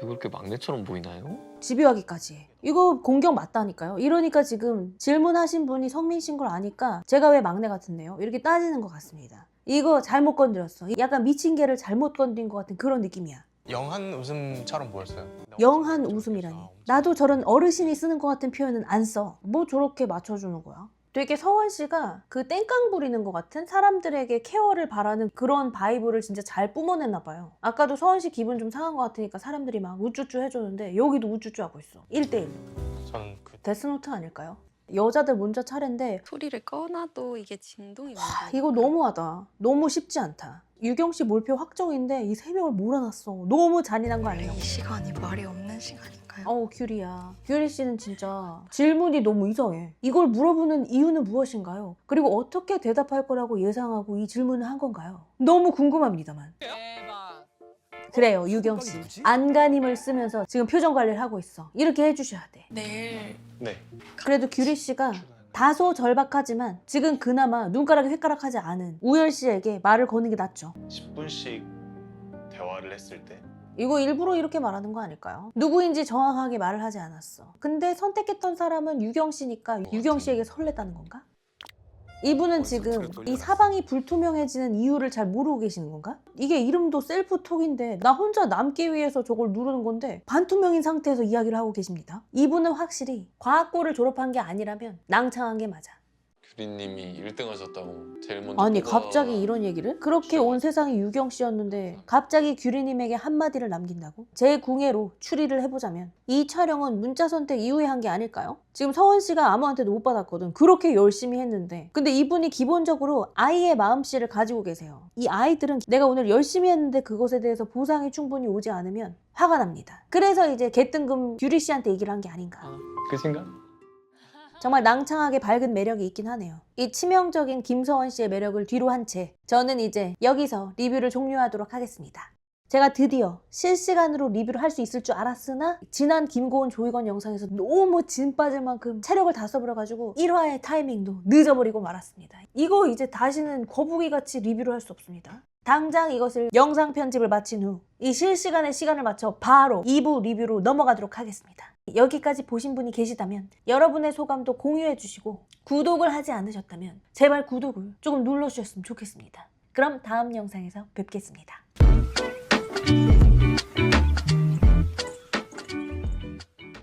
왜 그렇게 막내처럼 보이나요? 집요하기까지 해. 이거 공격 맞다니까요. 이러니까 지금 질문하신 분이 성민 씨인 걸 아니까 제가 왜 막내 같은데요? 이렇게 따지는 것 같습니다. 이거 잘못 건드렸어. 약간 미친 개를 잘못 건드린 것 같은 그런 느낌이야. 영한 웃음처럼 보였어요. 영한 웃음이라니. 나도 저런 어르신이 쓰는 것 같은 표현은 안 써. 뭐 저렇게 맞춰주는 거야? 되게 서원 씨가 그 땡깡 부리는 것 같은 사람들에게 케어를 바라는 그런 바이브를 진짜 잘 뿜어냈나 봐요. 아까도 서원 씨 기분 좀 상한 것 같으니까 사람들이 막 우쭈쭈 해줬는데 여기도 우쭈쭈 하고 있어. 1대1. 저는 그 데스노트 아닐까요? 여자들 먼저 차례인데 소리를 꺼놔도 이게 진동이 이거 너무하다. 너무 쉽지 않다. 유경 씨 몰표 확정인데 이 3명을 몰아놨어. 너무 잔인한 거 아니냐고. 이 시간이 말이 없는 시간인가요? 귤이야. 귤이 씨는 진짜 질문이 너무 이상해. 이걸 물어보는 이유는 무엇인가요? 그리고 어떻게 대답할 거라고 예상하고 이 질문을 한 건가요? 너무 궁금합니다만. 대박. 그래요, 유경 씨. 안간힘을 쓰면서 지금 표정 관리를 하고 있어. 이렇게 해주셔야 돼. 내일 네. 그래도 규리 씨가 다소 절박하지만 지금 그나마 눈가락이 휘가락하지 않은 우열 씨에게 말을 거는 게 낫죠. 10분씩 대화를 했을 때 이거 일부러 이렇게 말하는 거 아닐까요? 누구인지 정확하게 말을 하지 않았어. 근데 선택했던 사람은 유경 씨니까 유경 씨에게 설렜다는 건가? 이분은 지금 이 사방이 불투명해지는 이유를 잘 모르고 계시는 건가? 이게 이름도 셀프톡인데 나 혼자 남기 위해서 저걸 누르는 건데 반투명인 상태에서 이야기를 하고 계십니다. 이분은 확실히 과학고를 졸업한 게 아니라면 낭창한 게 맞아. 규리님이 1등 하셨다고 제일 먼저 아니 뽑아- 갑자기 이런 얘기를? 그렇게 온 세상이 유경 씨였는데 갑자기 규리님에게 한마디를 남긴다고? 제 궁예로 추리를 해보자면 이 촬영은 문자 선택 이후에 한 게 아닐까요? 지금 서원 씨가 아무한테도 못 받았거든. 그렇게 열심히 했는데 근데 이분이 기본적으로 아이의 마음씨를 가지고 계세요. 이 아이들은 내가 오늘 열심히 했는데 그것에 대해서 보상이 충분히 오지 않으면 화가 납니다. 그래서 이제 개뜬금 규리 씨한테 얘기를 한 게 아닌가. 끝인가? 정말 낭창하게 밝은 매력이 있긴 하네요. 이 치명적인 김서원 씨의 매력을 뒤로 한 채 저는 이제 여기서 리뷰를 종료하도록 하겠습니다. 제가 드디어 실시간으로 리뷰를 할 수 있을 줄 알았으나 지난 김고은 조이건 영상에서 너무 진 빠질 만큼 체력을 다 써버려가지고 1화의 타이밍도 늦어버리고 말았습니다. 이거 이제 다시는 거북이같이 리뷰를 할 수 없습니다. 당장 이것을 영상 편집을 마친 후 이 실시간의 시간을 맞춰 바로 2부 리뷰로 넘어가도록 하겠습니다. 여기까지 보신 분이 계시다면 여러분의 소감도 공유해 주시고 구독을 하지 않으셨다면 제발 구독을 조금 눌러주셨으면 좋겠습니다. 그럼 다음 영상에서 뵙겠습니다.